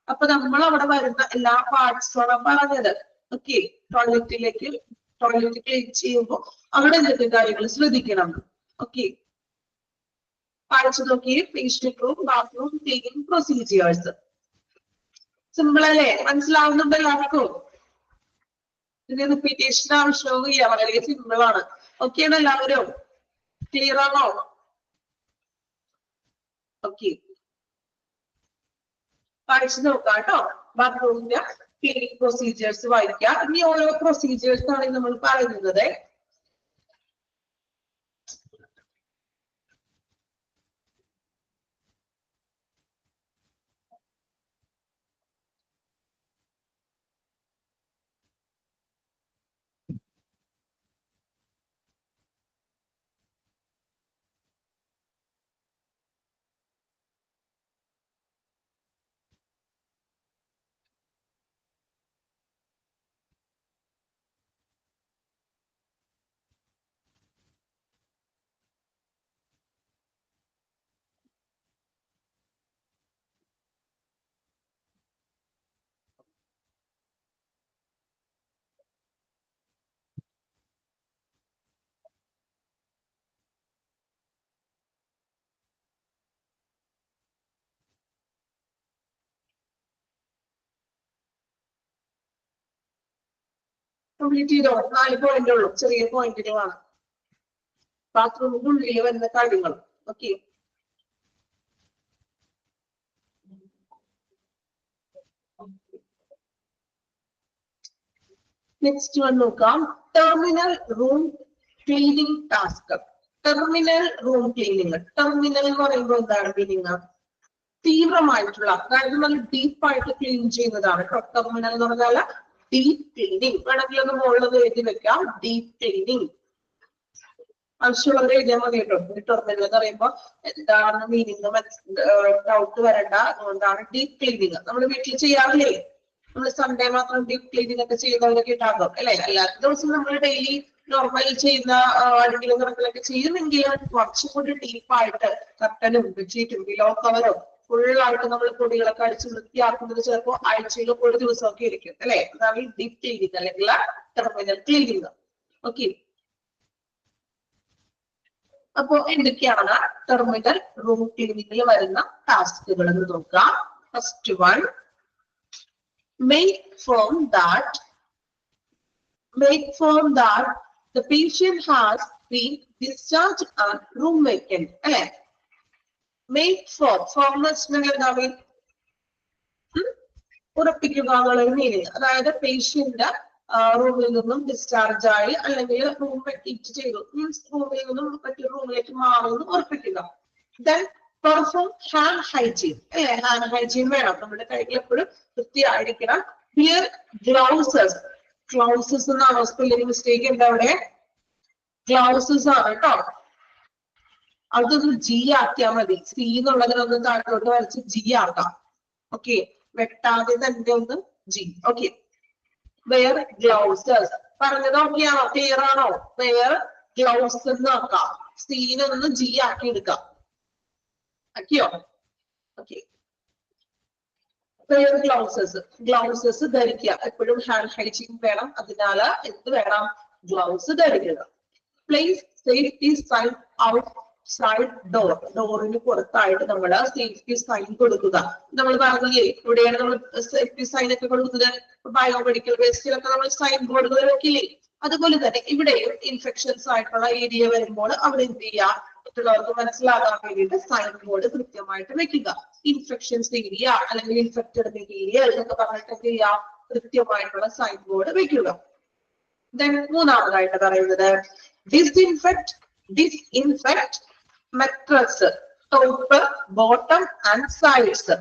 അപ്പൊ നമ്മൾ അവിടെ വരുന്ന എല്ലാ പാർട്സുമാണ് പറഞ്ഞത്. ഓക്കെ, ടോയ്ലറ്റ് ക്ലീൻ ചെയ്യുമ്പോൾ അവിടെ എന്തൊക്കെ കാര്യങ്ങൾ ശ്രദ്ധിക്കണം. ഓക്കെ, പഠിച്ചു നോക്കി. Patient room, bathroom cleaning procedures. Simple അല്ലേ, മനസ്സിലാവുന്നുണ്ട് എല്ലാവർക്കും? ഇതിന് റിപ്പീറ്റേഷൻ ആവശ്യമില്ല, വളരെ സിമ്പിൾ ആണ്. ഓക്കെ ആണ് എല്ലാവരും? ക്ലിയർ ആണോ? ഓക്കെ, പഠിച്ചു നോക്കാം കേട്ടോ. ബാത്റൂമിന്റെ ക്ലീനിങ് പ്രൊസീജിയേഴ്സ് വായിക്കാം. ഇനി ഓരോ പ്രൊസീജിയേഴ്സ് ആണ് നമ്മൾ പറയുന്നത്. കംപ്ലീറ്റ് ചെയ്തോ? 4 പോയിന്റ് ഉള്ളൂ, ചെറിയ പോയിന്റുകളാണ്. ബാത്റൂമിന്റെ ഉള്ളിൽ വരുന്ന കാര്യങ്ങൾ. ഓക്കെ, നെക്സ്റ്റ് വൺ നോക്കാം. Terminal room cleaning task. Terminal room cleaning. Terminal എന്ന് പറയുമ്പോൾ എന്താണ് മീനിങ്? തീവ്രമായിട്ടുള്ള, അതായത് നല്ല ഡീപ്പായിട്ട് ക്ലീൻ ചെയ്യുന്നതാണ്. ടെർമിനൽ എന്ന് പറഞ്ഞാൽ ഡീപ്പ് ക്ലീനിങ്. വേണമെങ്കിൽ ഒന്ന് മുകളിൽ എഴുതി വെക്കാം, ഡീപ്പ് ക്ലീനിങ്. ആവശ്യമുള്ളവരെ എഴുതിയാൽ മതി കേട്ടോ. ടെർമിനൽ എന്ന് പറയുമ്പോൾ എന്താണ് മീനിങ് ഡൗട്ട് വരണ്ട. അതുകൊണ്ടാണ് ഡീപ്പ് ക്ലീനിങ്. നമ്മൾ വീട്ടിൽ ചെയ്യാറില്ലേ? നമ്മൾ സൺഡേ മാത്രം ഡീപ്പ് ക്ലീനിങ് ഒക്കെ ചെയ്യുന്നവരൊക്കെ ഉണ്ടാകും അല്ലെ. അല്ലാത്ത ദിവസം നമ്മൾ ഡെയിലി നോർമൽ ചെയ്യുന്ന അടുക്കള കിടക്കലൊക്കെ ചെയ്യുമെങ്കിലും കുറച്ചും കൂടി ഡീപ്പായിട്ട് കർട്ടനും ബെഡ്ഷീറ്റും പില്ലോ കവറും ഫുള്ളായിട്ട് നമ്മൾ പൊടികളൊക്കെ അടിച്ച് വൃത്തിയാക്കുന്നത് ചിലപ്പോൾ ആഴ്ചയിൽ ഒരു ദിവസമൊക്കെ ഇരിക്കും അല്ലെ. അതാണ് ഡീപ്പ് ക്ലീനിങ് അല്ലെങ്കിൽ ടെർമിനൽ ക്ലീനിങ്. ഓക്കെ, അപ്പൊ എന്തൊക്കെയാണ് ടെർമിനൽ റൂം ക്ലീനിങ്ങിൽ വരുന്ന ടാസ്കുകൾ എന്ന് നോക്കാം. First one, make firm that the patient has been discharged and room vacant. അല്ലെ, make firm എന്താണ്? ഉറപ്പിക്കുക എന്നുള്ളൊരു മീനിങ്. അതായത് പേഷ്യന്റ് റൂമിൽ നിന്നും ഡിസ്ചാർജ് ആയി അല്ലെങ്കിൽ റൂം വെക്കേറ്റ് ചെയ്തു, മീൻസ് റൂമിൽ നിന്നും മറ്റൊരു റൂമിലേക്ക് മാറുമെന്ന് ഉറപ്പിക്കുക. Then perform hand hygiene. അല്ലെ, ഹാൻഡ് ഹൈജീൻ വേണം. നമ്മുടെ കൈകൾ എപ്പോഴും വൃത്തിയായിരിക്കണം. ഹിയർ ഗ്ലൗസസ്. ഗ്ലൗസസ് എന്നാണോ സ്പെല്ലിംഗ് മിസ്റ്റേക്ക്? എന്താ അവിടെ? ഗ്ലൗസസ് ആണ് കേട്ടോ. അതൊന്ന് ജി ആക്കിയാൽ മതി. സി എന്നുള്ളതിനൊന്ന് താഴോട്ട് വരച്ച് ജി ആക്കാം. ഓക്കെ, വെട്ടാതെ തന്നെ ഒന്ന് ജി. ഓക്കെ, വെയർ ഗ്ലൗസസ് പറഞ്ഞത് ഓക്കെ ആണോ? ക്ലിയർ ആണോ? വെയർ ഗ്ലൗസ് എന്ന് ആക്കാം. സീനൊന്ന് ജി ആക്കി എടുക്കാം. ആക്കിയോ? Okay, wear ഗ്ലൗസസ്. ഗ്ലൗസസ് ധരിക്കുക. എപ്പോഴും ഹാൻഡ് ഹൈജീൻ വേണം. അതിനാൽ എന്ത് വേണം? ഗ്ലൗസ് ധരിക്കുക. Place safety sign outside door. ഡോറിന് പുറത്തായിട്ട് നമ്മൾ സേഫ്റ്റി സൈൻ കൊടുക്കുക. നമ്മൾ പറഞ്ഞില്ലേ ഇവിടെയാണ് നമ്മൾ സേഫ്റ്റി സൈൻ ഒക്കെ കൊടുക്കുന്നത്. ബയോമെഡിക്കൽ വേസ്റ്റിലൊക്കെ നമ്മൾ സൈൻ ബോർഡുകൾ വെക്കില്ലേ? അതുപോലെ തന്നെ ഇവിടെയും ഇൻഫെക്ഷൻസ് ആയിട്ടുള്ള ഏരിയ വരുമ്പോൾ അവിടെ എന്ത് ചെയ്യുക? മറ്റുള്ളവർക്ക് മനസ്സിലാകാൻ വേണ്ടിയിട്ട് സൈൻ ബോർഡ് കൃത്യമായിട്ട് വെക്കുക. ഇൻഫെക്ഷൻസ് ഏരിയ അല്ലെങ്കിൽ ഇൻഫെക്റ്റഡ് മെറ്റീരിയൽ എന്നൊക്കെ പറഞ്ഞിട്ട് എന്ത് ചെയ്യുക? കൃത്യമായിട്ടുള്ള സൈൻ ബോർഡ് വെക്കുക. Then മൂന്നാമതായിട്ട് പറയുന്നത് disinfect mattress, top, bottom and sides.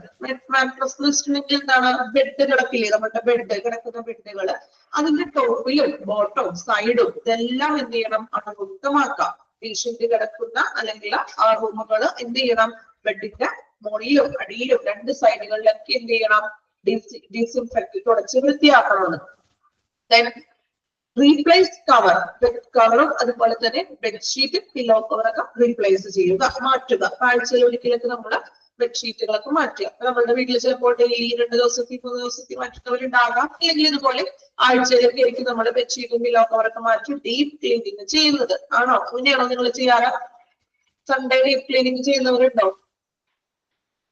Mattress എന്ന് വെച്ചിട്ടുണ്ടെങ്കിൽ എന്താണ്? ബെഡ് കിടക്കില്ലേ? നമ്മുടെ ബെഡ് കിടക്കുന്ന ബെഡുകള് അതിന്റെ ടോപ്പിലും ബോട്ടവും സൈഡും ഇതെല്ലാം എന്ത് ചെയ്യണം? അണുമുക്തമാക്കാം. പേഷ്യന്റ് കിടക്കുന്ന അല്ലെങ്കിൽ ആ റൂമുകൾ എന്ത് ചെയ്യണം? ബെഡിന്റെ മുകളിലും അടിയിലും രണ്ട് സൈഡുകളിലൊക്കെ എന്ത് ചെയ്യണം? ഡിസ്ഇൻഫെക്ട് തുടച്ച് വൃത്തിയാക്കണം. റീപ്ലേസ് കവർ, ബെഡ് കവറും അതുപോലെ തന്നെ ബെഡ്ഷീറ്റ്, പില്ലോ കവറൊക്കെ റീപ്ലേസ് ചെയ്യുക, മാറ്റുക. ആഴ്ചയിൽ ഒരിക്കലൊക്കെ നമ്മൾ ബെഡ്ഷീറ്റുകളൊക്കെ മാറ്റുക. നമ്മുടെ വീട്ടിൽ ചിലപ്പോൾ ഡെയിലി 2 ദിവസത്തിൽ 3 ദിവസത്തിൽ മാറ്റുന്നവരുണ്ടാകാം. അല്ലെങ്കിൽ ഇതുപോലെ ആഴ്ചയിലൊക്കെ ആയിരിക്കും നമ്മുടെ ബെഡ്ഷീറ്റും പില്ലോ കവറൊക്കെ മാറ്റി ഡീപ് ക്ലീനിങ് ചെയ്യുന്നത്. ആണോ? അങ്ങനെയാണോ നിങ്ങൾ ചെയ്യാറ്? സൺഡേ ഡീപ് ക്ലീനിങ് ചെയ്യുന്നവരുണ്ടോ?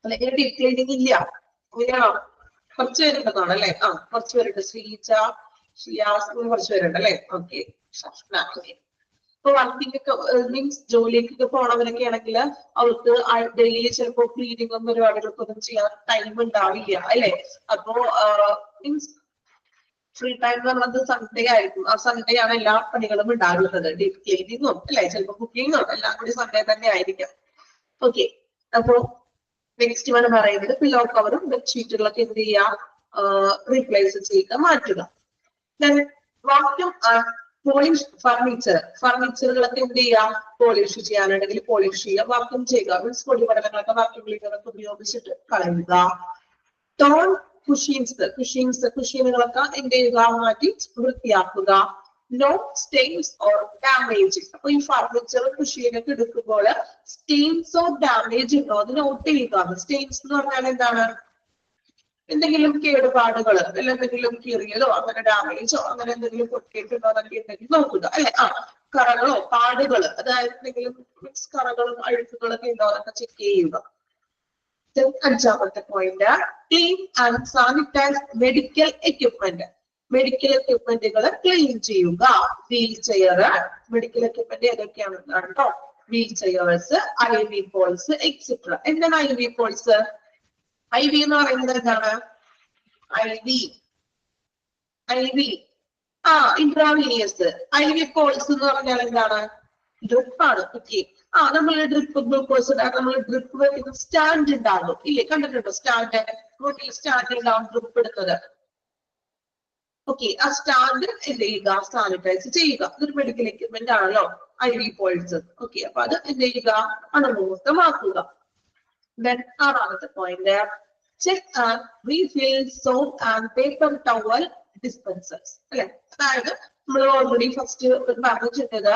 അല്ലെങ്കിൽ ഡീപ് ക്ലീനിങ് ഇല്ല? അങ്ങനെയാണോ? കുറച്ച് പേരുണ്ടെന്നാണ് അല്ലെ? കുറച്ച് പേരുണ്ട്. ശ്രീജ, കുറച്ച് പേരുണ്ട് അല്ലെ? ഓക്കെ. ഇപ്പൊ വർക്കിംഗ് ഒക്കെ മീൻസ് ജോലിക്കൊക്കെ പോണവരൊക്കെ ആണെങ്കിൽ അവർക്ക് ഡെയിലി ചിലപ്പോ ക്ലീനിങ്ങും പരിപാടികൾക്കൊന്നും ചെയ്യാൻ ടൈം ഉണ്ടാവില്ല അല്ലെ? അപ്പോ മീൻസ് ഫ്രീ ടൈം എന്ന് പറഞ്ഞത് സൺഡേ ആയിരിക്കും. ആ സൺഡേ ആണ് എല്ലാ പണികളും ഉണ്ടാകുന്നത്. ഡീപ് ക്ലീനിങ്ങും അല്ലെ, ചിലപ്പോ കുക്കിങ്ങും എല്ലാം കൂടി സൺഡേ തന്നെ ആയിരിക്കും. ഓക്കെ, അപ്പോ നെക്സ്റ്റ് ആണ് പറയുന്നത് പില്ലോ കവറും ബെഡ്ഷീറ്റുകളൊക്കെ എന്ത് ചെയ്യുക? റീപ്ലേസ് ചെയ്യുക, മാറ്റുക. വാക്യൂം പോളിഷ് ഫർണിച്ചറുകളൊക്കെ എന്ത് ചെയ്യാം? പോളിഷ് ചെയ്യാനുണ്ടെങ്കിൽ പോളിഷ് ചെയ്യുക, വാക്യൂം ചെയ്യുക. മീൻസ് പൊടിപടലങ്ങളൊക്കെ വാക്യൂം ക്ലീനറൊക്കെ ഉപയോഗിച്ചിട്ട് കളയുക. ടോൺ കുഷീനുകളൊക്കെ എന്ത് ചെയ്യുക? മാറ്റി വൃത്തിയാക്കുക. No stains or damage. അപ്പൊ ഈ ഫർണിച്ചർ കുഷീനൊക്കെ എടുക്കുമ്പോൾ സ്റ്റെയിൻസ് ഓർ ഡാമേജ് ഉണ്ടോ അത് നോട്ട് ചെയ്യുക. സ്റ്റെയിൻസ് എന്ന് പറഞ്ഞാൽ എന്താണ്? എന്തെങ്കിലും കേടുപാടുകൾ അല്ലെങ്കിൽ എന്തെങ്കിലും കീറിയതോ അങ്ങനെ ഡാമേജോ അങ്ങനെ എന്തെങ്കിലും പൊട്ടിയിട്ടുണ്ടോ എന്നൊക്കെ ഉണ്ടെങ്കിൽ നോക്കുക അല്ലെ? കറകളോ പാടുകള്, അതായത് എന്തെങ്കിലും മിക്സ് കറകളും അഴുക്കുകളൊക്കെ ഉണ്ടോ എന്നൊക്കെ ചെക്ക് ചെയ്യുക. അഞ്ചാമത്തെ point, clean and sanitize medical equipment. Medical എക്യുപ്മെന്റുകൾ ക്ലീൻ ചെയ്യുക. വീൽ ചെയർ, മെഡിക്കൽ എക്യുപ്മെന്റ് ഏതൊക്കെയാണ് കേട്ടോ? Wheelchairs, IV poles etcetera. എന്താണ് IV പോൾസ്? IV എന്ന് പറയുന്നത് എന്താണ്? IV ഇൻട്രാവീനിയസ്. IV പോൾസ് എന്ന് പറഞ്ഞാൽ എന്താണ്? ഡ്രിപ്പാണ്. ഓക്കെ, നമ്മൾ ഡ്രിപ്പ് ഗ്ലൂക്കോസ് നമ്മൾ ഡ്രിപ്പ് വെക്കുന്ന സ്റ്റാൻഡ് ഉണ്ടാകും ഇല്ലേ? കണ്ടിട്ടുണ്ടോ? സ്റ്റാൻഡ് ഉണ്ടാവും ഡ്രിപ്പ് എടുത്തത്. ഓക്കെ, ആ സ്റ്റാൻഡ് എന്ത് ചെയ്യുക? സാനിറ്റൈസ് ചെയ്യുക. ഇതൊരു മെഡിക്കൽ എക്യുപ്മെന്റ് ആണല്ലോ IV പോൾസ്. ഓക്കെ, അപ്പൊ അത് എന്ത് ചെയ്യുക? അണുമുക്തമാക്കുക. Then ആറാമത്തെ point, check and refill soap and paper towel dispensers അല്ലെ? അതായത് നമ്മൾ ഓൾറെഡി ഫസ്റ്റ് പറഞ്ഞിട്ടുള്ളത്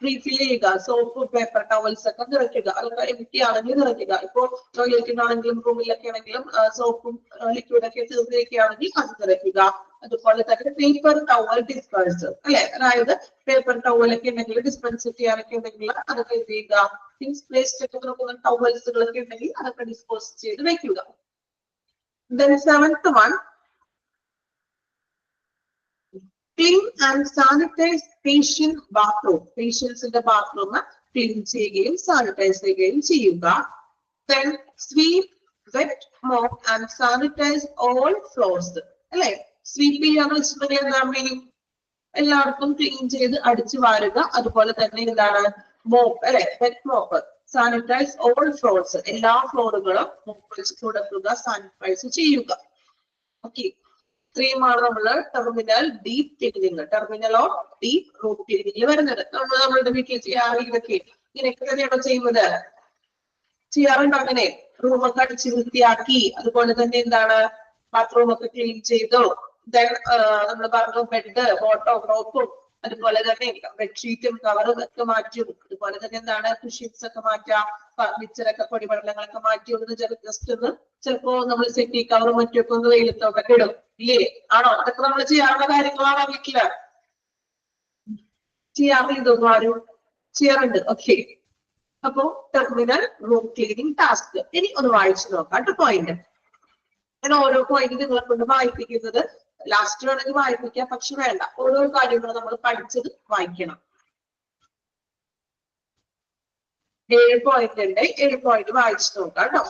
റീഫിൽ ചെയ്യുക. സോപ്പ് പേപ്പർ ടവൽസ് ഒക്കെ നിറയ്ക്കുക. അതൊക്കെ എംപ്റ്റി ആണെങ്കിൽ നിറയ്ക്കുക. ഇപ്പോ ടോയ്ലറ്റിനാണെങ്കിലും റൂമിലൊക്കെ ആണെങ്കിലും സോപ്പും ലിക്വിഡൊക്കെ തീർന്നിരിക്കുകയാണെങ്കിൽ അത് നിറയ്ക്കുക. അതുപോലെ തന്നെ പേപ്പർ ടവൽ ഡിസ്പെൻസർ അല്ലെ? അതായത് പേപ്പർ ടവലൊക്കെ ഉണ്ടെങ്കിൽ ഡിസ്പെൻസ് ചെയ്യാനൊക്കെ ഉണ്ടെങ്കിൽ അതൊക്കെ എന്ത് ചെയ്യുക? തിങ്സ് വേസ്റ്റ് ഒക്കെ നോക്കുന്ന ടവൽസുകളൊക്കെ ഉണ്ടെങ്കിൽ അതൊക്കെ ഡിസ്പോസ് ചെയ്ത് വെക്കുക. Then seventh one, clean and sanitize patient bathroom. Patientsന്റെ ബാത്റൂം ക്ലീൻ ചെയ്യുകയും സാനിറ്റൈസ് ചെയ്യുകയും ചെയ്യുക. Then sweep, wet, mop and sanitize all floors. അല്ലെ? സ്വീപ്പ് ചെയ്യാന്ന് വെച്ചിട്ടുണ്ടെങ്കിൽ എന്താണ് മീനിങ്? എല്ലാവർക്കും ക്ലീൻ ചെയ്ത് അടിച്ചു വാരുക. അതുപോലെ തന്നെ എന്താണ്? മോപ്പ് അല്ലെ? Wet mop. Sanitize all floors, എല്ലാ ഫ്ലോറുകളും മോപ്പ് വെച്ച് തുടക്കുക, സാനിറ്റൈസ് ചെയ്യുക. ഓക്കെ, ഇത്രയുമാണ് നമ്മള് terminal deep cleaning, terminal of deep root ക്ലീനിങ്ങിൽ വരുന്നത്. നമ്മളുടെ വീട്ടിൽ ചെയ്യാറ് ഇതൊക്കെ ഇങ്ങനെയൊക്കെ തന്നെയാണോ ചെയ്യുന്നത്? ചെയ്യാറുണ്ടോ അങ്ങനെ? റൂമൊക്കെ അടിച്ച് വൃത്തിയാക്കി, അതുപോലെ തന്നെ എന്താണ് ബാത്റൂം ഒക്കെ ക്ലീൻ ചെയ്തു, നമ്മൾ പറഞ്ഞു ബെഡ് ബോട്ടോ റോപ്പും അതുപോലെ തന്നെ ബെഡ്ഷീറ്റും കവറും ഒക്കെ മാറ്റും, അതുപോലെ തന്നെ എന്താണ് കുഷ്യൻസ് ഒക്കെ മാറ്റാം, ഫർണിച്ചറൊക്കെ പൊടിപടലങ്ങളൊക്കെ മാറ്റി ഒന്ന് ജസ്റ്റ് ഒന്ന് ചിലപ്പോ നമ്മൾ സെറ്റി കവറും മറ്റൊക്കെ ഒന്ന് വെയിലത്തൊക്കെ ഇടും ഇല്ലേ? ആണോ? അതൊക്കെ നമ്മൾ ചെയ്യാറുള്ള കാര്യങ്ങളാണ് വീട്ടില്. ചെയ്യാറില്ല ആരും? ചെയ്യാറുണ്ട്. ഓക്കെ. അപ്പോ ടെർമിനൽ റൂം ക്ലീനിങ് ടാസ്ക് ഇനി ഒന്ന് വായിച്ചു നോക്കാം കേട്ടോ പോയിന്റ്. ഞാൻ ഓരോ പോയിന്റ് നിങ്ങളെ കൊണ്ട് വായിപ്പിക്കുന്നത് ലാസ്റ്റ് വേണമെങ്കിൽ വായിപ്പിക്കാം, പക്ഷെ വേണ്ട, ഓരോ കാര്യങ്ങളും നമ്മൾ പഠിച്ചത് വായിക്കണം. 7 പോയിന്റ് ഉണ്ട്, 7 പോയിന്റ് വായിച്ചു നോക്കാം കേട്ടോ.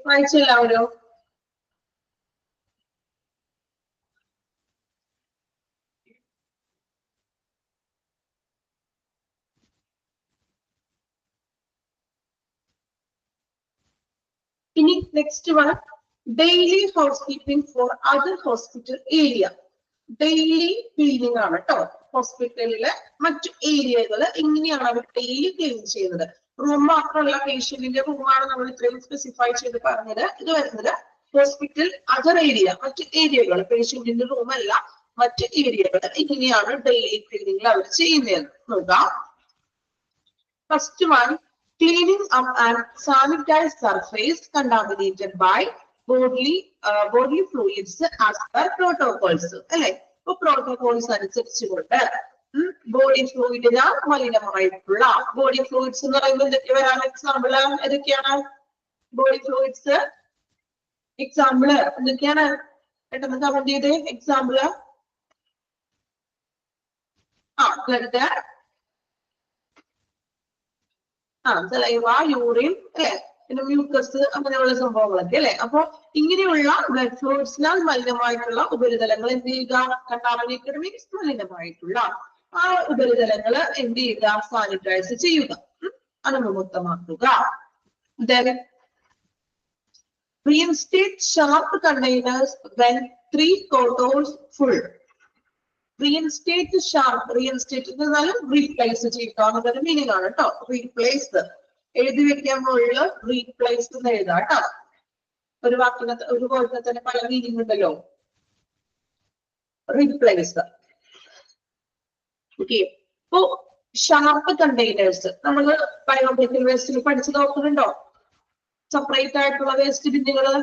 വായിച്ചെല്ലാവരോ? ഇനി next one daily house keeping for other hospital area. Daily cleaning ആണ് കേട്ടോ. ഹോസ്പിറ്റലിലെ മറ്റു ഏരിയകൾ എങ്ങനെയാണ് അവർ ഡെയിലി ക്ലീൻ ചെയ്യുന്നത്? റൂം മാത്രമല്ല, പേഷ്യന്റിന്റെ റൂമാണ് നമ്മൾ ഇത്രയും സ്പെസിഫൈ ചെയ്ത് പറഞ്ഞത്. ഇത് വരുന്നത് ഹോസ്പിറ്റൽ അതർ ഏരിയ, മറ്റു ഏരിയകൾ, പേഷ്യന്റിന്റെ റൂം അല്ല, മറ്റു ഏരിയകൾ എങ്ങനെയാണ് ഡെയിലി ക്ലീനിങ് അവർ ചെയ്യുന്നത് നോക്കാം. First one, cleaning up and sanitize surface contaminated by bodily fluids as per protocols. അല്ലെ? ഇപ്പൊ പ്രോട്ടോകോൾസ് അനുസരിച്ചുകൊണ്ട് ബോഡി ഫ്ലൂയിഡിന് മലിനമായിട്ടുള്ള ബോഡി ഫ്ലൂയിഡ്സ് എന്ന് പറയുമ്പോൾ എന്തൊക്കെ വരാൻ എക്സാമ്പിള് ഏതൊക്കെയാണ്? ബോഡി ഫ്ലൂയിഡ്സ് എക്സാമ്പിള് എന്തൊക്കെയാണ്? പെട്ടെന്ന് കമന്റ് ചെയ്തേ. എക്സാമ്പിള് ബ്ലഡ്, സലൈവ, യൂറിൻ അല്ലെ, പിന്നെ മ്യൂക്കസ്, അങ്ങനെയുള്ള സംഭവങ്ങളൊക്കെ അല്ലെ. അപ്പൊ ഇങ്ങനെയുള്ള ബ്ലഡ് ഫ്ലൂയിഡ്സിനാൽ മലിനമായിട്ടുള്ള ഉപരിതലങ്ങൾ എന്ത് ചെയ്യുക? കണ്ടാമിനേറ്റഡ് മീൻസ് മലിനമായിട്ടുള്ള ആ ഉപരിതലങ്ങൾ എന്ത് ചെയ്യുക? സാനിറ്റൈസ് ചെയ്യുക, അണുവിമുക്തമാക്കുക. Then reinstate sharp containers when 3 quarters full. Reinstate sharp, reinstate എന്നാലും റീപ്ലേസ് ചെയ്യുക എന്നൊരു മീനിങ് ആണ് കേട്ടോ. റീപ്ലേസ് എഴുതി വെക്കാൻ മുകളിൽ റീപ്ലേസ് എന്ന് എഴുതാം കേട്ടോ. ഒരു വാക്കിന് ഒരു വേർഡിന് തന്നെ പല മീനിങ് ഉണ്ടല്ലോ. റീപ്ലേസ്. ഓക്കെ. ഇപ്പോ ഷാർപ്പ് കണ്ടെയ്നേഴ്സ് നമ്മൾ ബയോമെഡിക്കൽ വേസ്റ്റിൽ പഠിച്ചു നോക്കുന്നുണ്ടോ? സെപ്പറേറ്റ് ആയിട്ടുള്ള വേസ്റ്റ് ബിന്നുകള്,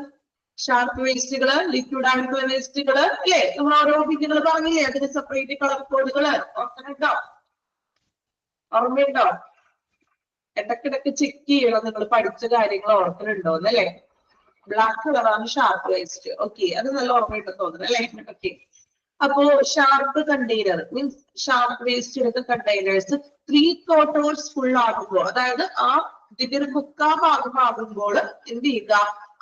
ഷാർപ്പ് വേസ്റ്റുകള്, ലിക്വിഡ് ആയിട്ടുള്ള വേസ്റ്റുകള് അല്ലെ, നമ്മൾ ഓരോ ബിന്നുകൾ പറഞ്ഞില്ലേ, അതിന് സെപ്പറേറ്റ് കളർ കോഡുകള് ഓർക്കുന്നുണ്ടോ? ഓർമ്മയുണ്ടോ? ഇടക്കിടക്ക് ചെക്ക് ചെയ്യണം നിങ്ങൾ പഠിച്ച കാര്യങ്ങൾ ഓർക്കുന്നുണ്ടോ എന്നല്ലേ. ബ്ലാക്ക് കളറാണ് ഷാർപ്പ് വേസ്റ്റ്. ഓക്കെ, അത് നല്ല ഓർമ്മയുണ്ടെന്ന് തോന്നുന്നു അല്ലെ. ഓക്കെ, അപ്പോ sharp container means sharp waste containers 3 quarters full ആകുമ്പോൾ, അതായത് ആ ഇതിന്റെ ഒരു 3/4 ഭാഗം ആകുമ്പോൾ എന്ത് ചെയ്യുക?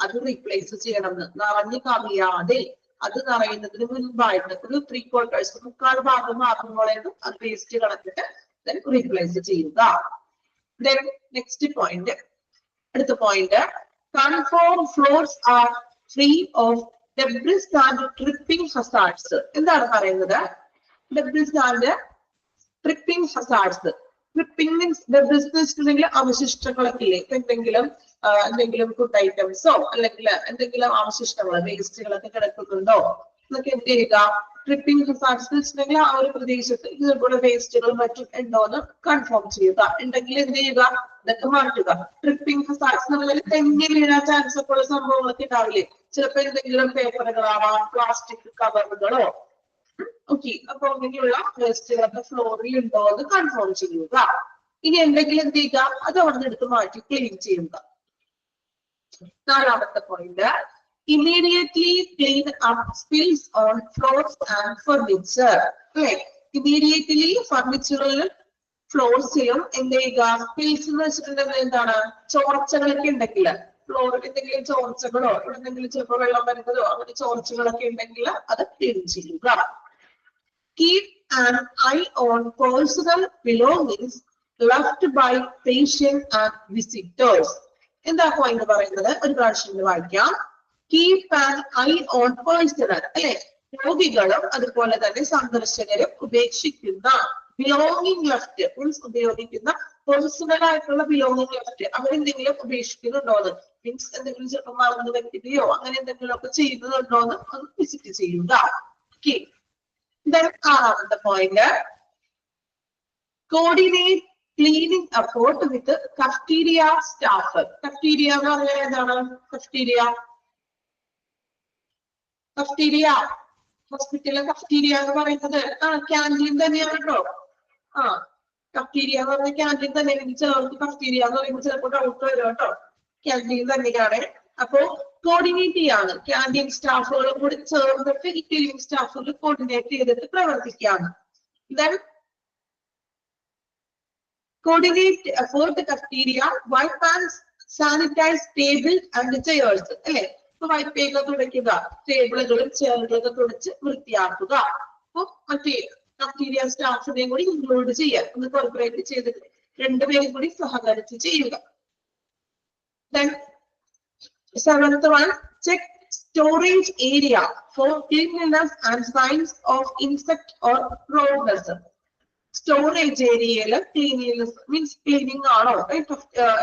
അത് റീപ്ലേസ് ചെയ്യണം. നിറഞ്ഞു കവിയാതെ അത് നിറയുന്നതിന് മുൻപായിട്ട് ഒരു 3 quarters 3/4 ഭാഗം ആകുമ്പോഴേക്കും അത് വേസ്റ്റ് കളഞ്ഞിട്ട് റീപ്ലേസ് ചെയ്യുക. നെക്സ്റ്റ് പോയിന്റ്, അടുത്ത point, confirm floors are free of debris and tripping hazards. എന്താണ് പറയുന്നത്? Debris and tripping hazards. Tripping means debris എന്ന് വെച്ചിട്ടുണ്ടെങ്കിൽ അവശിഷ്ടങ്ങളൊക്കെ ഇല്ലേ, എന്തെങ്കിലും ഫുഡ് ഐറ്റംസോ അല്ലെങ്കിൽ എന്തെങ്കിലും അവശിഷ്ടങ്ങൾ വേസ്റ്റുകളൊക്കെ കിടക്കുന്നുണ്ടോ എന്നൊക്കെ എന്ത് ചെയ്യുക? ട്രിപ്പിംഗ് ഹസാർഡ്സ് വെച്ചിട്ടുണ്ടെങ്കിൽ ആ ഒരു പ്രദേശത്ത് ഇതുപോലെ വേസ്റ്റുകളും മറ്റും ഉണ്ടോ എന്ന് കൺഫേം ചെയ്യുക. ഉണ്ടെങ്കിൽ എന്ത് ചെയ്യുക, ഇതൊക്കെ മാറ്റുക. ട്രിപ്പിംഗ് ഹസാർഡ്സ് എന്ന് പറഞ്ഞാൽ തെന്നി വീഴാൻ ചാൻസ് ഒക്കെ ഉള്ള സംഭവങ്ങളൊക്കെ ഉണ്ടാവില്ലേ, ചിലപ്പോൾ എന്തെങ്കിലും പേപ്പറുകളാവാം, പ്ലാസ്റ്റിക് കവറുകളോ. ഓക്കെ, അപ്പൊ അങ്ങനെയുള്ള വേസ്റ്റുകളൊക്കെ ഫ്ലോറിൽ ഉണ്ടോ എന്ന് കൺഫേം ചെയ്യുക. ഇനി എന്തെങ്കിലും എന്ത് ചെയ്യുക, അത് അവിടെ നിന്ന് എടുത്ത് മാറ്റി ക്ലീൻ ചെയ്യുക. നാലാമത്തെ point, immediately clean up spills on floors and furniture. അല്ലെ, immediately ഫർണിച്ചറിലും ഫ്ലോർസിലും എന്ത് ചെയ്യുക, സ്പിൽസ് എന്ന് വെച്ചിട്ടുണ്ടെങ്കിൽ എന്താണ്, ചോർച്ചകളൊക്കെ ഉണ്ടെങ്കിൽ ഫ്ലോറിൽ എന്തെങ്കിലും ചോർച്ചകളോ ഇവിടെ എന്തെങ്കിലും ചിലപ്പോൾ വെള്ളം വരുന്നതോ അങ്ങനെ ചോർച്ചകളൊക്കെ ഉണ്ടെങ്കിൽ അത് ക്ലീൻ ചെയ്യുക. Keep an eye on personal belongings left by patients and visitors. എന്താ പോയിന്റ് പറയുന്നത്, ഒരു പ്രാവശ്യം വായിക്കാം. Keep an I on personal, അല്ലെ, രോഗികളും അതുപോലെ തന്നെ സന്ദർശകരും ഉപേക്ഷിക്കുന്ന ബിലോങ്ങിങ് ലെഫ്റ്റ് മീൻസ് ഉപയോഗിക്കുന്ന പേഴ്സണൽ ആയിട്ടുള്ള ബിലോങ്ങിങ് ലെഫ്റ്റ് അവരെന്തെങ്കിലും ഉപേക്ഷിക്കുന്നുണ്ടോന്ന്, മീൻസ് എന്തെങ്കിലും ചിലപ്പോൾ മറന്നു വെക്കുകയോ അങ്ങനെ എന്തെങ്കിലും ഒക്കെ ചെയ്യുന്നുണ്ടോന്ന് ഒന്ന് വിസിറ്റ് ചെയ്യുക. ഓക്കെ, ആറാമത്തെ പോയിന്റ്, കോർഡിനേറ്റ് ക്ലീനിങ് എഫോർട്ട് വിത്ത് കഫ്റ്റീരിയ സ്റ്റാഫ്. കഫ്റ്റീരിയ എന്ന് പറഞ്ഞാൽ എന്താണ്, കഫ്റ്റീരിയ ഹോസ്പിറ്റലിലെ കഫ്റ്റീരിയ എന്ന് പറയുന്നത് ക്യാൻറ്റീൻ തന്നെയാണ് കേട്ടോ. കഫ്റ്റീരിയ എന്ന് പറഞ്ഞ ക്യാൻറ്റീൻ തന്നെ. ചിലർക്ക് കഫ്റ്റീരിയ എന്ന് പറയുമ്പോൾ ചിലപ്പോൾ ഡൗട്ട് വരും കേട്ടോ. ക്യാൻറ്റീൻ തന്നെയാണ്. അപ്പോ കോർഡിനേറ്റ് ചെയ്യാണ്, ക്യാൻറ്റീൻ സ്റ്റാഫുകളും കൂടി ചേർന്നിട്ട് ഈ ക്ലീനിങ് സ്റ്റാഫുകൾ കോർഡിനേറ്റ് ചെയ്തിട്ട് പ്രവർത്തിക്കുകയാണ്. Then coordinate effort cafeteria, wipe and sanitize table and chairs. അല്ലെ, ഇപ്പൊ വൈപ്പ് ചെയ്യുക, തുടയ്ക്കുക, ടേബിളുകളും ചെയറുകളൊക്കെ തുടച്ച് വൃത്തിയാക്കുക. അപ്പൊ മറ്റേ കഫ്റ്റീരിയ സ്റ്റാഫിനെയും കൂടി ഇൻക്ലൂഡ് ചെയ്യുക, ഒന്ന് കോർപ്പറേറ്റ് ചെയ്തിട്ട് രണ്ടുപേരും കൂടി സഹകരിച്ച് ചെയ്യുക. Then seventh one, check storage area for cleanliness and signs of insect or rodents. Storage ഏരിയയില് ക്ലീനിനെസ് മീൻസ് ക്ലീനിങ് ആണോ,